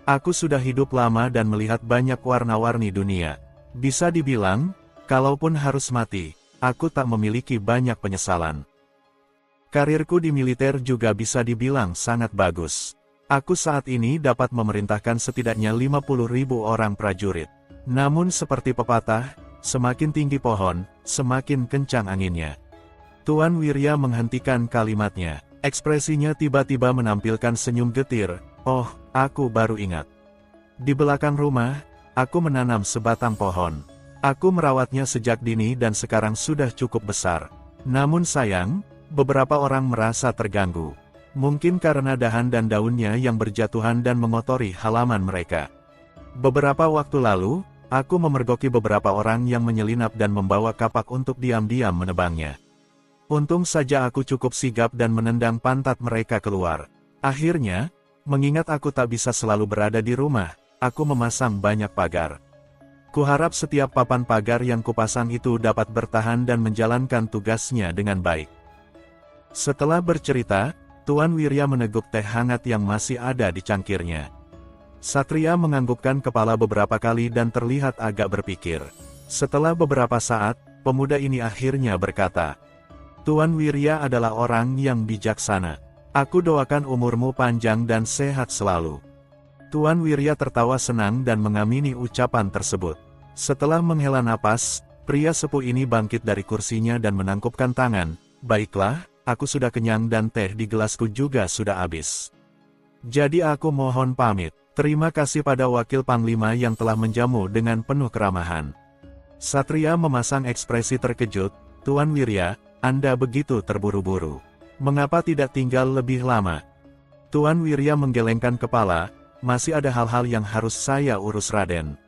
Aku sudah hidup lama dan melihat banyak warna-warni dunia. Bisa dibilang, kalaupun harus mati, aku tak memiliki banyak penyesalan. Karirku di militer juga bisa dibilang sangat bagus. Aku saat ini dapat memerintahkan setidaknya 50.000 orang prajurit. Namun seperti pepatah, semakin tinggi pohon, semakin kencang anginnya. Tuan Wirya menghentikan kalimatnya. Ekspresinya tiba-tiba menampilkan senyum getir. Oh, aku baru ingat. Di belakang rumah, aku menanam sebatang pohon. Aku merawatnya sejak dini dan sekarang sudah cukup besar. Namun sayang, beberapa orang merasa terganggu. Mungkin karena dahan dan daunnya yang berjatuhan dan mengotori halaman mereka. Beberapa waktu lalu, aku memergoki beberapa orang yang menyelinap dan membawa kapak untuk diam-diam menebangnya. Untung saja aku cukup sigap dan menendang pantat mereka keluar. Akhirnya, mengingat aku tak bisa selalu berada di rumah, aku memasang banyak pagar. Kuharap setiap papan pagar yang kupasang itu dapat bertahan dan menjalankan tugasnya dengan baik. Setelah bercerita, Tuan Wirya meneguk teh hangat yang masih ada di cangkirnya. Satria menganggukkan kepala beberapa kali dan terlihat agak berpikir. Setelah beberapa saat, pemuda ini akhirnya berkata, Tuan Wirya adalah orang yang bijaksana. Aku doakan umurmu panjang dan sehat selalu. Tuan Wirya tertawa senang dan mengamini ucapan tersebut. Setelah menghela napas, pria sepuh ini bangkit dari kursinya dan menangkupkan tangan. Baiklah, aku sudah kenyang dan teh di gelasku juga sudah habis. Jadi aku mohon pamit. Terima kasih pada wakil panglima yang telah menjamu dengan penuh keramahan. Satria memasang ekspresi terkejut. Tuan Wirya, Anda begitu terburu-buru. Mengapa tidak tinggal lebih lama? Tuan Wirya menggelengkan kepala. Masih ada hal-hal yang harus saya urus, Raden.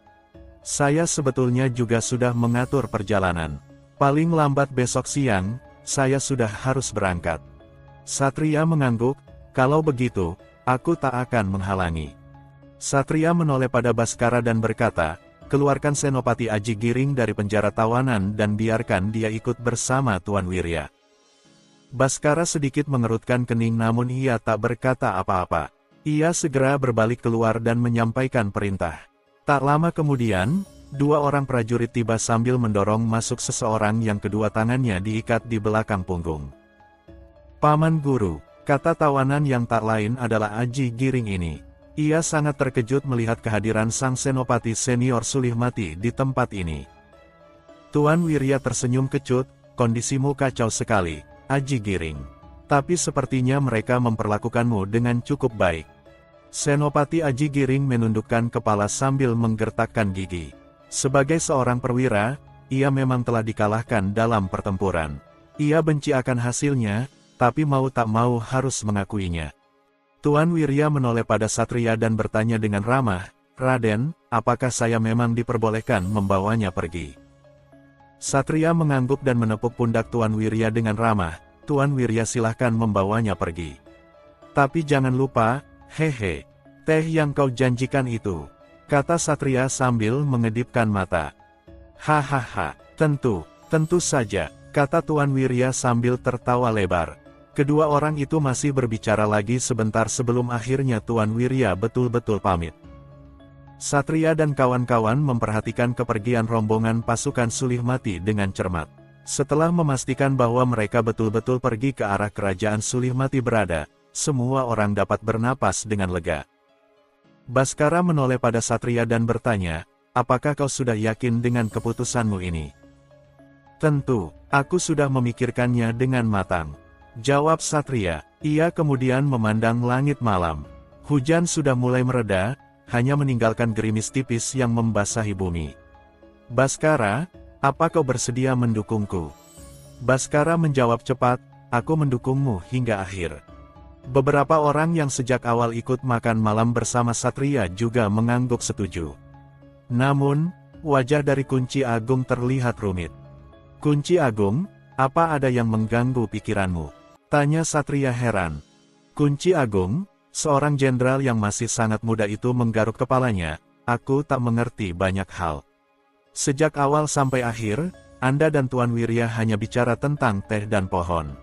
Saya sebetulnya juga sudah mengatur perjalanan. Paling lambat besok siang, saya sudah harus berangkat. Satria mengangguk. Kalau begitu, aku tak akan menghalangi. Satria menoleh pada Baskara dan berkata, keluarkan Senopati Aji Giring dari penjara tawanan dan biarkan dia ikut bersama Tuan Wirya. Baskara sedikit mengerutkan kening namun ia tak berkata apa-apa. Ia segera berbalik keluar dan menyampaikan perintah. Tak lama kemudian, dua orang prajurit tiba sambil mendorong masuk seseorang yang kedua tangannya diikat di belakang punggung. Paman Guru, kata tawanan yang tak lain adalah Aji Giring ini. Ia sangat terkejut melihat kehadiran sang senopati senior Sulihmati di tempat ini. Tuan Wirya tersenyum kecut, kondisimu kacau sekali, Aji Giring. Tapi sepertinya mereka memperlakukanmu dengan cukup baik. Senopati Aji Giring menundukkan kepala sambil menggertakkan gigi. Sebagai seorang perwira, ia memang telah dikalahkan dalam pertempuran. Ia benci akan hasilnya, tapi mau tak mau harus mengakuinya. Tuan Wirya menoleh pada Satria dan bertanya dengan ramah, Raden, apakah saya memang diperbolehkan membawanya pergi? Satria mengangguk dan menepuk pundak Tuan Wirya dengan ramah, Tuan Wirya silahkan membawanya pergi. Tapi jangan lupa, hehe, teh yang kau janjikan itu, kata Satria sambil mengedipkan mata. Hahaha, tentu saja, kata Tuan Wirya sambil tertawa lebar. Kedua orang itu masih berbicara lagi sebentar sebelum akhirnya Tuan Wirya betul-betul pamit. Satria dan kawan-kawan memperhatikan kepergian rombongan pasukan Sulihmati dengan cermat. Setelah memastikan bahwa mereka betul-betul pergi ke arah kerajaan Sulihmati berada, semua orang dapat bernapas dengan lega. Baskara menoleh pada Satria dan bertanya, apakah kau sudah yakin dengan keputusanmu ini? Tentu, aku sudah memikirkannya dengan matang. Jawab Satria. Ia kemudian memandang langit malam. Hujan sudah mulai mereda, hanya meninggalkan gerimis tipis yang membasahi bumi. Baskara, apa kau bersedia mendukungku? Baskara menjawab cepat, aku mendukungmu hingga akhir. Beberapa orang yang sejak awal ikut makan malam bersama Satria juga mengangguk setuju. Namun, wajah dari Kunci Agung terlihat rumit. Kunci Agung, apa ada yang mengganggu pikiranmu? Tanya Satria heran. Kunci Agung, seorang jenderal yang masih sangat muda itu menggaruk kepalanya, aku tak mengerti banyak hal. Sejak awal sampai akhir, Anda dan Tuan Wirya hanya bicara tentang teh dan pohon.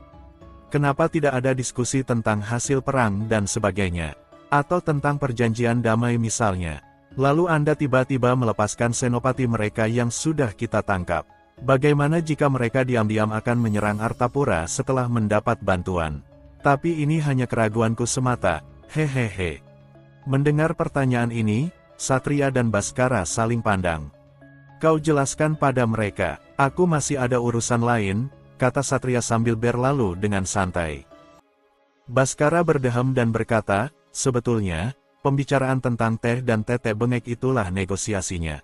Kenapa tidak ada diskusi tentang hasil perang dan sebagainya? Atau tentang perjanjian damai misalnya? Lalu Anda tiba-tiba melepaskan senopati mereka yang sudah kita tangkap. Bagaimana jika mereka diam-diam akan menyerang Artapura setelah mendapat bantuan? Tapi ini hanya keraguanku semata, hehehe. Mendengar pertanyaan ini, Satria dan Baskara saling pandang. Kau jelaskan pada mereka, aku masih ada urusan lain, kata Satria sambil berlalu dengan santai. Baskara berdeham dan berkata, sebetulnya, pembicaraan tentang teh dan tetek bengek itulah negosiasinya.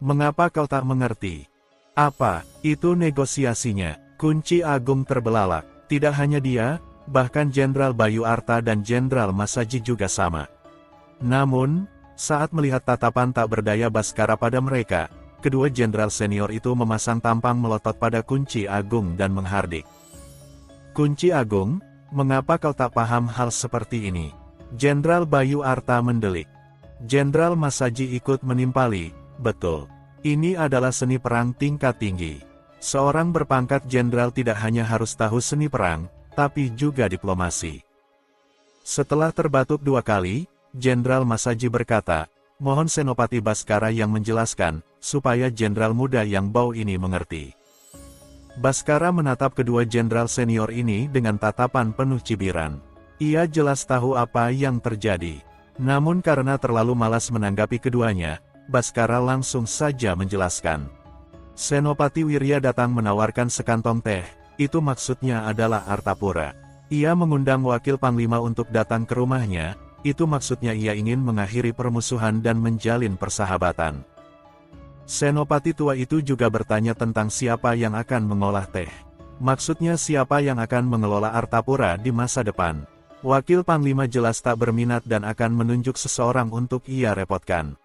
Mengapa kau tak mengerti? Apa, itu negosiasinya? Kunci Agung terbelalak. Tidak hanya dia, bahkan Jenderal Bayu Arta dan Jenderal Masaji juga sama. Namun, saat melihat tatapan tak berdaya Baskara pada mereka, kedua jenderal senior itu memasang tampang melotot pada Kunci Agung dan menghardik. Kunci Agung, mengapa kau tak paham hal seperti ini? Jenderal Bayu Arta mendelik. Jenderal Masaji ikut menimpali, betul. Ini adalah seni perang tingkat tinggi. Seorang berpangkat jenderal tidak hanya harus tahu seni perang, tapi juga diplomasi. Setelah terbatuk 2 kali, Jenderal Masaji berkata, mohon Senopati Baskara yang menjelaskan, supaya jenderal muda yang bau ini mengerti. Baskara menatap kedua jenderal senior ini dengan tatapan penuh cibiran. Ia jelas tahu apa yang terjadi. Namun karena terlalu malas menanggapi keduanya, Baskara langsung saja menjelaskan. Senopati Wirya datang menawarkan sekantong teh, itu maksudnya adalah Artapura. Ia mengundang wakil Panglima untuk datang ke rumahnya, itu maksudnya ia ingin mengakhiri permusuhan dan menjalin persahabatan. Senopati tua itu juga bertanya tentang siapa yang akan mengolah teh. Maksudnya siapa yang akan mengelola Artapura di masa depan. Wakil Panglima jelas tak berminat dan akan menunjuk seseorang untuk ia repotkan.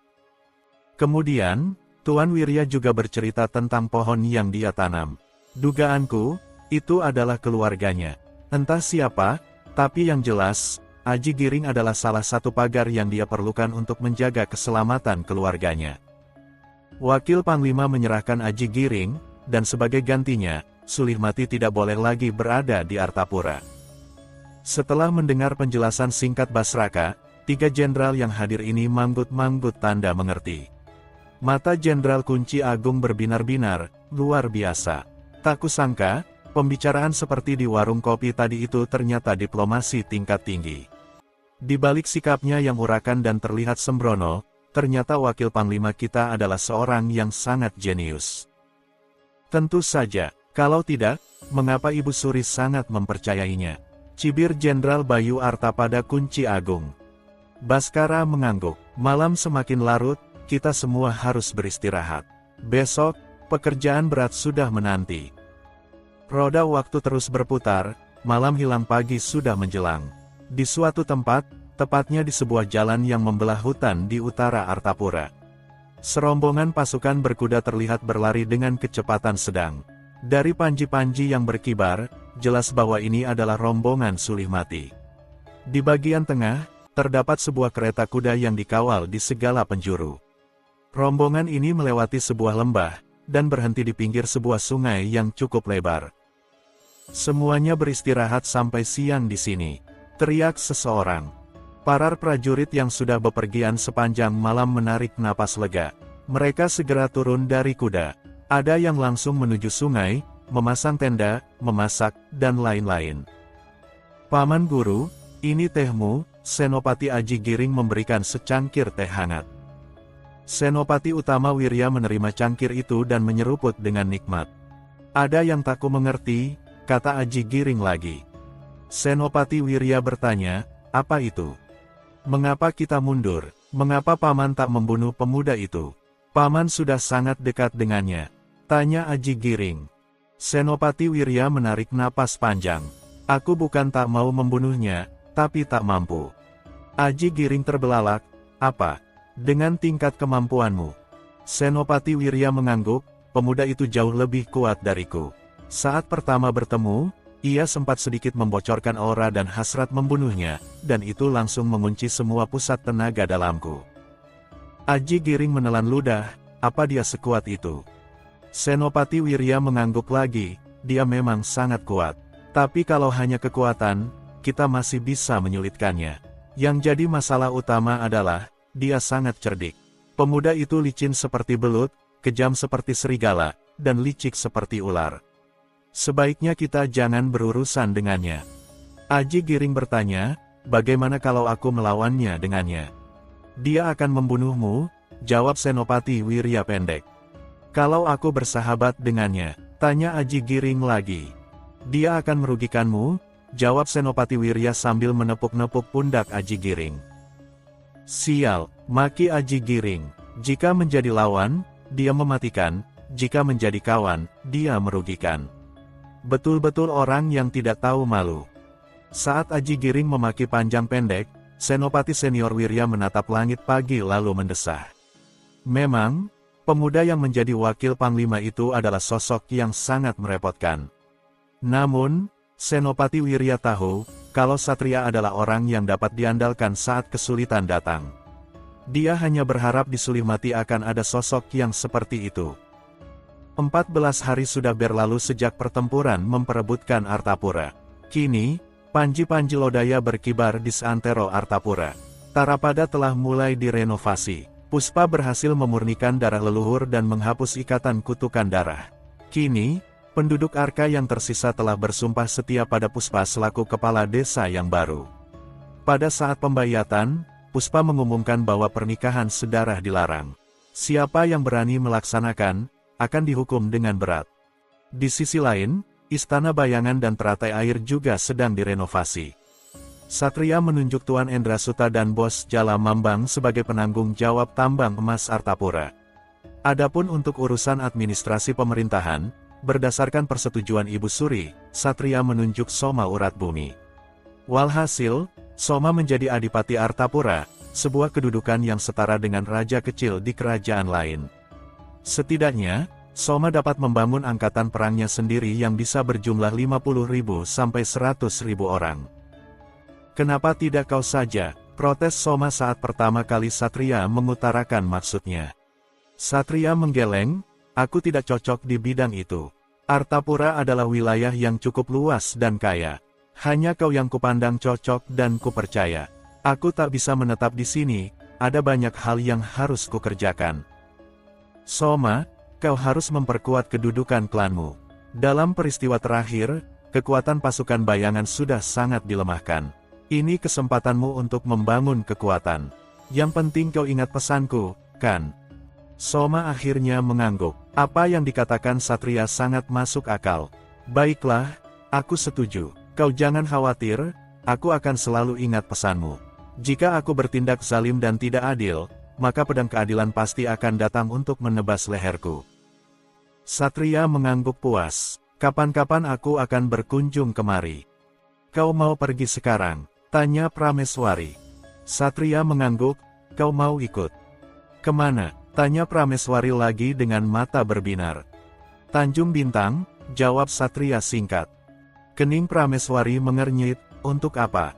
Kemudian, Tuan Wirya juga bercerita tentang pohon yang dia tanam. Dugaanku, itu adalah keluarganya. Entah siapa, tapi yang jelas, Aji Giring adalah salah satu pagar yang dia perlukan untuk menjaga keselamatan keluarganya. Wakil Panglima menyerahkan Aji Giring, dan sebagai gantinya, Sulihmati tidak boleh lagi berada di Artapura. Setelah mendengar penjelasan singkat Basraka, 3 jenderal yang hadir ini manggut-manggut tanda mengerti. Mata Jenderal Kunci Agung berbinar-binar, luar biasa. Tak kusangka, pembicaraan seperti di warung kopi tadi itu ternyata diplomasi tingkat tinggi. Di balik sikapnya yang urakan dan terlihat sembrono, ternyata wakil Panglima kita adalah seorang yang sangat jenius. Tentu saja, kalau tidak, mengapa Ibu Suri sangat mempercayainya? Cibir Jenderal Bayu Arta pada Kunci Agung. Baskara mengangguk. Malam semakin larut, kita semua harus beristirahat. Besok, pekerjaan berat sudah menanti. Roda waktu terus berputar, malam hilang pagi sudah menjelang. Di suatu tempat, tepatnya di sebuah jalan yang membelah hutan di utara Artapura. Serombongan pasukan berkuda terlihat berlari dengan kecepatan sedang. Dari panji-panji yang berkibar, jelas bahwa ini adalah rombongan Sulihmati. Di bagian tengah, terdapat sebuah kereta kuda yang dikawal di segala penjuru. Rombongan ini melewati sebuah lembah, dan berhenti di pinggir sebuah sungai yang cukup lebar. Semuanya beristirahat sampai siang di sini, teriak seseorang. Para prajurit yang sudah bepergian sepanjang malam menarik napas lega. Mereka segera turun dari kuda. Ada yang langsung menuju sungai, memasang tenda, memasak, dan lain-lain. Paman Guru, ini tehmu. Senopati Aji Giring memberikan secangkir teh hangat. Senopati Utama Wirya menerima cangkir itu dan menyeruput dengan nikmat. Ada yang tak ku mengerti, kata Aji Giring lagi. Senopati Wirya bertanya, apa itu? Mengapa kita mundur? Mengapa Paman tak membunuh pemuda itu? Paman sudah sangat dekat dengannya, tanya Aji Giring. Senopati Wirya menarik napas panjang. Aku bukan tak mau membunuhnya, tapi tak mampu. Aji Giring terbelalak, apa? Dengan tingkat kemampuanmu. Senopati Wirya mengangguk, pemuda itu jauh lebih kuat dariku. Saat pertama bertemu, ia sempat sedikit membocorkan aura dan hasrat membunuhnya, dan itu langsung mengunci semua pusat tenaga dalamku. Aji Giring menelan ludah, apa dia sekuat itu? Senopati Wirya mengangguk lagi, dia memang sangat kuat. Tapi kalau hanya kekuatan, kita masih bisa menyulitkannya. Yang jadi masalah utama adalah, dia sangat cerdik. Pemuda itu licin seperti belut, kejam seperti serigala, dan licik seperti ular. Sebaiknya kita jangan berurusan dengannya. Aji Giring bertanya, bagaimana kalau aku melawannya dengannya? Dia akan membunuhmu, jawab Senopati Wirya pendek. Kalau aku bersahabat dengannya, Tanya Aji Giring lagi. Dia akan merugikanmu, jawab Senopati Wirya sambil menepuk-nepuk pundak Aji Giring. Sial, maki Aji Giring. Jika menjadi lawan, dia mematikan, jika menjadi kawan, dia merugikan. Betul-betul orang yang tidak tahu malu. Saat Aji Giring memaki panjang pendek, Senopati Senior Wirya menatap langit pagi lalu mendesah. Memang, pemuda yang menjadi wakil panglima itu adalah sosok yang sangat merepotkan. Namun, Senopati Wirya tahu, kalau Satria adalah orang yang dapat diandalkan saat kesulitan datang. Dia hanya berharap di Sulimati akan ada sosok yang seperti itu. 14 hari sudah berlalu sejak pertempuran memperebutkan Artapura. Kini, panji-panji lodaya berkibar di seantero Artapura. Tarapada telah mulai direnovasi. Puspa berhasil memurnikan darah leluhur dan menghapus ikatan kutukan darah. Kini, penduduk Arka yang tersisa telah bersumpah setia pada Puspa selaku kepala desa yang baru. Pada saat pembayatan, Puspa mengumumkan bahwa pernikahan sedarah dilarang. Siapa yang berani melaksanakan, akan dihukum dengan berat. Di sisi lain, Istana Bayangan dan Teratai Air juga sedang direnovasi. Satria menunjuk Tuan Endrasuta dan Bos Jala Mambang sebagai penanggung jawab tambang emas Artapura. Adapun untuk urusan administrasi pemerintahan, berdasarkan persetujuan Ibu Suri, Satria menunjuk Soma Uratbumi. Walhasil, Soma menjadi Adipati Artapura, sebuah kedudukan yang setara dengan raja kecil di kerajaan lain. Setidaknya, Soma dapat membangun angkatan perangnya sendiri yang bisa berjumlah 50.000 sampai 100.000 orang. Kenapa tidak kau saja, protes Soma saat pertama kali Satria mengutarakan maksudnya. Satria menggeleng, aku tidak cocok di bidang itu. Artapura adalah wilayah yang cukup luas dan kaya. Hanya kau yang kupandang cocok dan kupercaya. Aku tak bisa menetap di sini, ada banyak hal yang harus kukerjakan. Soma, kau harus memperkuat kedudukan klanmu. Dalam peristiwa terakhir, kekuatan pasukan bayangan sudah sangat dilemahkan. Ini kesempatanmu untuk membangun kekuatan. Yang penting kau ingat pesanku, kan? Soma akhirnya mengangguk. Apa yang dikatakan Satria sangat masuk akal. Baiklah, aku setuju. Kau jangan khawatir, aku akan selalu ingat pesanmu. Jika aku bertindak zalim dan tidak adil, maka pedang keadilan pasti akan datang untuk menebas leherku. Satria mengangguk puas. Kapan-kapan aku akan berkunjung kemari. Kau mau pergi sekarang? Tanya Prameswari. Satria mengangguk, kau mau ikut? Kemana? Tanya Prameswari lagi dengan mata berbinar. Tanjung Bintang, jawab Satria singkat. Kening Prameswari mengernyit, untuk apa?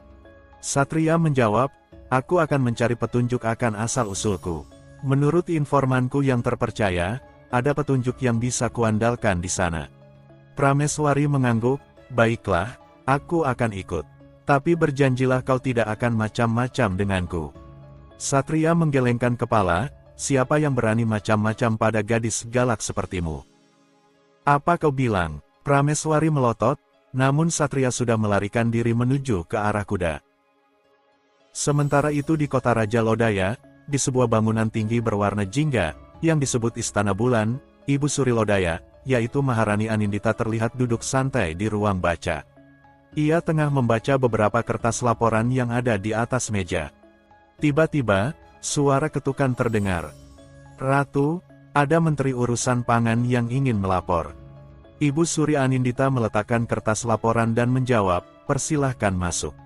Satria menjawab, aku akan mencari petunjuk akan asal-usulku. Menurut informanku yang terpercaya, ada petunjuk yang bisa kuandalkan di sana. Prameswari mengangguk, baiklah, aku akan ikut. Tapi berjanjilah kau tidak akan macam-macam denganku. Satria menggelengkan kepala, siapa yang berani macam-macam pada gadis galak sepertimu? Apa kau bilang? Prameswari melotot, namun Satria sudah melarikan diri menuju ke arah kuda. Sementara itu di kota Raja Lodaya, di sebuah bangunan tinggi berwarna jingga, yang disebut Istana Bulan, Ibu Suri Lodaya, yaitu Maharani Anindita terlihat duduk santai di ruang baca. Ia tengah membaca beberapa kertas laporan yang ada di atas meja. Tiba-tiba, suara ketukan terdengar. Ratu, ada Menteri Urusan Pangan yang ingin melapor. Ibu Suri Anindita meletakkan kertas laporan dan menjawab, persilahkan masuk.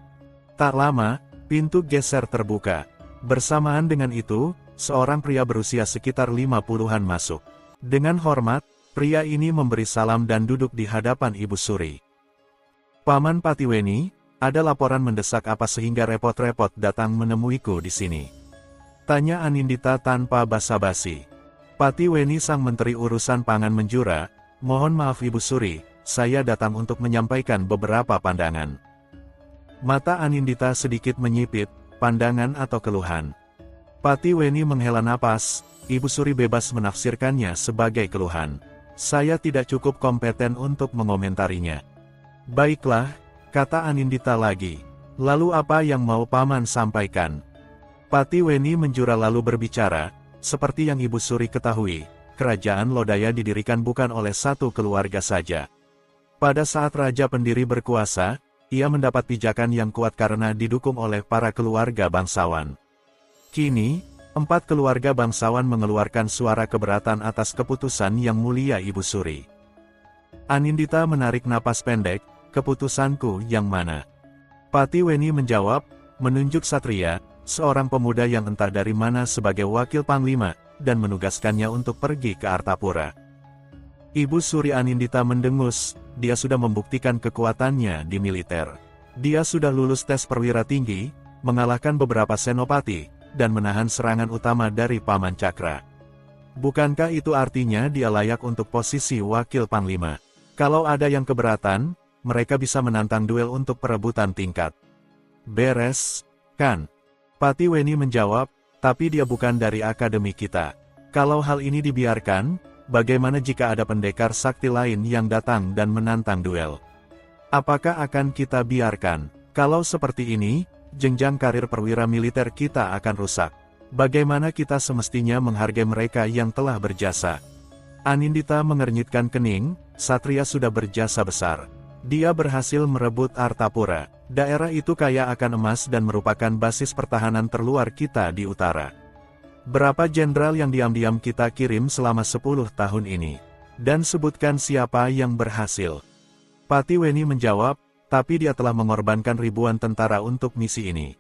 Tak lama, pintu geser terbuka. Bersamaan dengan itu, seorang pria berusia sekitar 50-an masuk. Dengan hormat, pria ini memberi salam dan duduk di hadapan Ibu Suri. Paman Patiweni, ada laporan mendesak apa sehingga repot-repot datang menemuiku di sini? Tanya Anindita tanpa basa-basi. Patiweni sang Menteri Urusan Pangan menjura, mohon maaf Ibu Suri, saya datang untuk menyampaikan beberapa pandangan. Mata Anindita sedikit menyipit, pandangan atau keluhan. Patiweni menghela napas, Ibu Suri bebas menafsirkannya sebagai keluhan. Saya tidak cukup kompeten untuk mengomentarinya. Baiklah, kata Anindita lagi. Lalu apa yang mau Paman sampaikan? Patiweni menjura lalu berbicara, seperti yang Ibu Suri ketahui, kerajaan Lodaya didirikan bukan oleh satu keluarga saja. Pada saat raja pendiri berkuasa, ia mendapat pijakan yang kuat karena didukung oleh para keluarga bangsawan. Kini, 4 keluarga bangsawan mengeluarkan suara keberatan atas keputusan Yang Mulia Ibu Suri. Anindita menarik napas pendek, "Keputusanku yang mana?" Patiweni menjawab, menunjuk Satria, seorang pemuda yang entah dari mana sebagai wakil panglima, dan menugaskannya untuk pergi ke Artapura. Ibu Suri Anindita mendengus, dia sudah membuktikan kekuatannya di militer. Dia sudah lulus tes perwira tinggi, mengalahkan beberapa senopati, dan menahan serangan utama dari Paman Cakra. Bukankah itu artinya dia layak untuk posisi wakil panglima? Kalau ada yang keberatan, mereka bisa menantang duel untuk perebutan tingkat. Beres, kan? Patiweni menjawab, tapi dia bukan dari akademi kita. Kalau hal ini dibiarkan, bagaimana jika ada pendekar sakti lain yang datang dan menantang duel? Apakah akan kita biarkan? Kalau seperti ini, jenjang karir perwira militer kita akan rusak. Bagaimana kita semestinya menghargai mereka yang telah berjasa? Anindita mengernyitkan kening, Satria sudah berjasa besar. Dia berhasil merebut Artapura. Daerah itu kaya akan emas dan merupakan basis pertahanan terluar kita di utara. Berapa jenderal yang diam-diam kita kirim selama 10 tahun ini? Dan sebutkan siapa yang berhasil. Patiweni menjawab, tapi dia telah mengorbankan ribuan tentara untuk misi ini.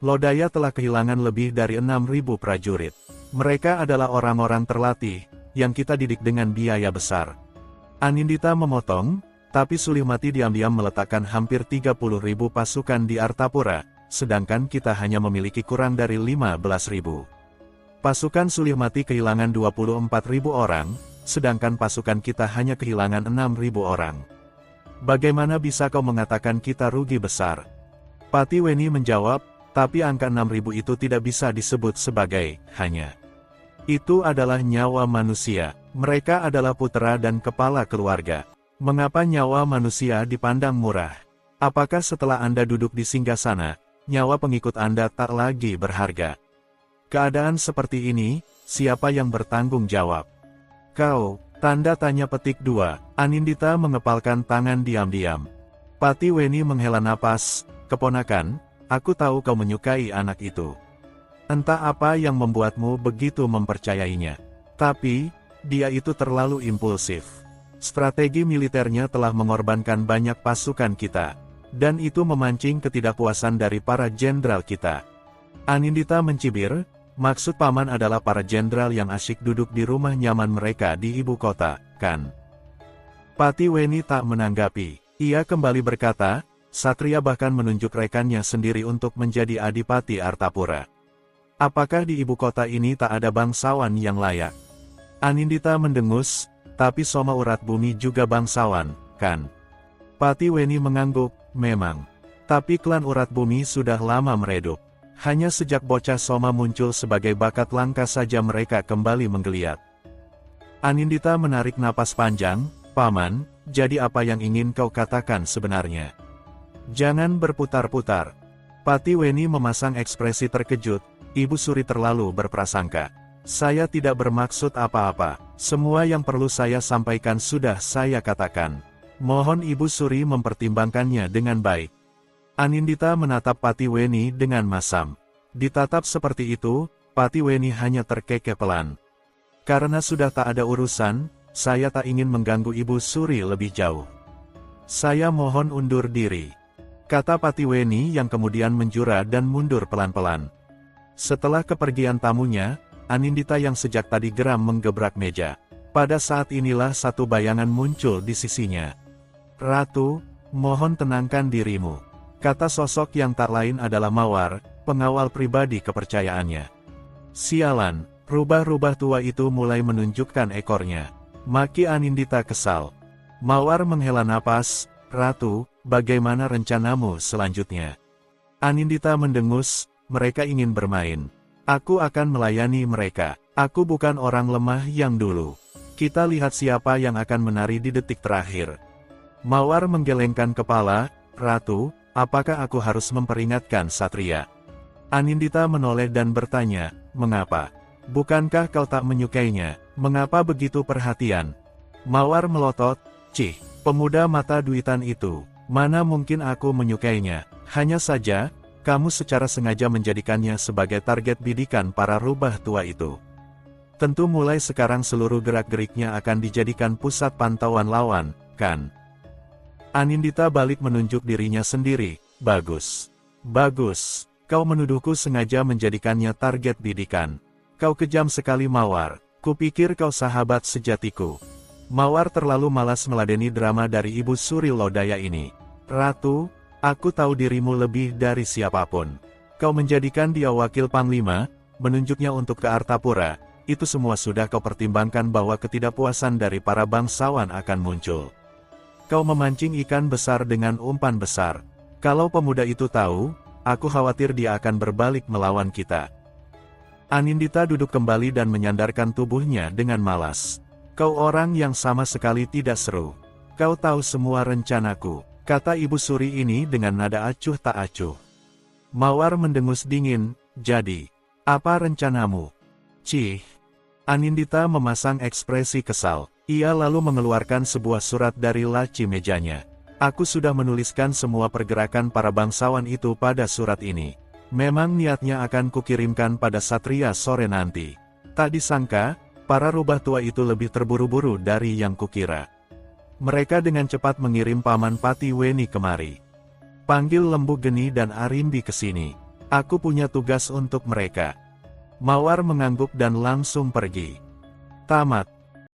Lodaya telah kehilangan lebih dari 6.000 prajurit. Mereka adalah orang-orang terlatih, yang kita didik dengan biaya besar. Anindita memotong, tapi Sulimati diam-diam meletakkan hampir 30.000 pasukan di Artapura, sedangkan kita hanya memiliki kurang dari 15.000. Pasukan Sulimati kehilangan 24.000 orang, sedangkan pasukan kita hanya kehilangan 6.000 orang. Bagaimana bisa kau mengatakan kita rugi besar? Patiweni menjawab, tapi angka 6.000 itu tidak bisa disebut sebagai hanya. Itu adalah nyawa manusia. Mereka adalah putra dan kepala keluarga. Mengapa nyawa manusia dipandang murah? Apakah setelah Anda duduk di singgasana, nyawa pengikut Anda tak lagi berharga? Keadaan seperti ini, siapa yang bertanggung jawab? Kau, tanda tanya petik 2, Anindita mengepalkan tangan diam-diam. Patiweni menghela napas, keponakan, aku tahu kau menyukai anak itu. Entah apa yang membuatmu begitu mempercayainya. Tapi, dia itu terlalu impulsif. Strategi militernya telah mengorbankan banyak pasukan kita. Dan itu memancing ketidakpuasan dari para jenderal kita. Anindita mencibir, maksud paman adalah para jenderal yang asyik duduk di rumah nyaman mereka di ibu kota, kan? Patiweni tak menanggapi. Ia kembali berkata, Satria bahkan menunjuk rekannya sendiri untuk menjadi adipati Artapura. Apakah di ibu kota ini tak ada bangsawan yang layak? Anindita mendengus, tapi Soma Urat Bumi juga bangsawan, kan? Patiweni mengangguk, memang. Tapi klan Urat Bumi sudah lama meredup. Hanya sejak bocah Soma muncul sebagai bakat langka saja mereka kembali menggeliat. Anindita menarik napas panjang, Paman, jadi apa yang ingin kau katakan sebenarnya? Jangan berputar-putar. Patiweni memasang ekspresi terkejut, Ibu Suri terlalu berprasangka. Saya tidak bermaksud apa-apa. Semua yang perlu saya sampaikan sudah saya katakan. Mohon Ibu Suri mempertimbangkannya dengan baik. Anindita menatap Patiweni dengan masam. Ditatap seperti itu, Patiweni hanya terkekeh pelan. Karena sudah tak ada urusan, saya tak ingin mengganggu Ibu Suri lebih jauh. Saya mohon undur diri. Kata Patiweni yang kemudian menjura dan mundur pelan-pelan. Setelah kepergian tamunya, Anindita yang sejak tadi geram menggebrak meja. Pada saat inilah satu bayangan muncul di sisinya. Ratu, mohon tenangkan dirimu. Kata sosok yang tak lain adalah Mawar, pengawal pribadi kepercayaannya. Sialan, rubah-rubah tua itu mulai menunjukkan ekornya. Maki Anindita kesal. Mawar menghela napas, Ratu, bagaimana rencanamu selanjutnya? Anindita mendengus, mereka ingin bermain. Aku akan melayani mereka. Aku bukan orang lemah yang dulu. Kita lihat siapa yang akan menari di detik terakhir. Mawar menggelengkan kepala, Ratu, apakah aku harus memperingatkan Satria? Anindita menoleh dan bertanya, mengapa? Bukankah kau tak menyukainya? Mengapa begitu perhatian? Mawar melotot, cih, pemuda mata duitan itu, mana mungkin aku menyukainya? Hanya saja, kamu secara sengaja menjadikannya sebagai target bidikan para rubah tua itu. Tentu mulai sekarang seluruh gerak-geriknya akan dijadikan pusat pantauan lawan, kan? Anindita balik menunjuk dirinya sendiri. Bagus. Bagus. Kau menuduhku sengaja menjadikannya target bidikan. Kau kejam sekali Mawar. Kupikir kau sahabat sejatiku. Mawar terlalu malas meladeni drama dari Ibu Suri Lodaya ini. Ratu, aku tahu dirimu lebih dari siapapun. Kau menjadikan dia wakil panglima, menunjuknya untuk ke Artapura. Itu semua sudah kau pertimbangkan bahwa ketidakpuasan dari para bangsawan akan muncul. Kau memancing ikan besar dengan umpan besar. Kalau pemuda itu tahu, aku khawatir dia akan berbalik melawan kita. Anindita duduk kembali dan menyandarkan tubuhnya dengan malas. Kau orang yang sama sekali tidak seru. Kau tahu semua rencanaku, kata Ibu Suri ini dengan nada acuh tak acuh. Mawar mendengus dingin, jadi, apa rencanamu? Cih. Anindita memasang ekspresi kesal. Ia lalu mengeluarkan sebuah surat dari laci mejanya. Aku sudah menuliskan semua pergerakan para bangsawan itu pada surat ini. Memang niatnya akan kukirimkan pada Satria sore nanti. Tak disangka, para rubah tua itu lebih terburu-buru dari yang kukira. Mereka dengan cepat mengirim Paman Pati Weni kemari. Panggil Lembu Geni dan Arimbi ke sini. Aku punya tugas untuk mereka. Mawar mengangguk dan langsung pergi. Tamat.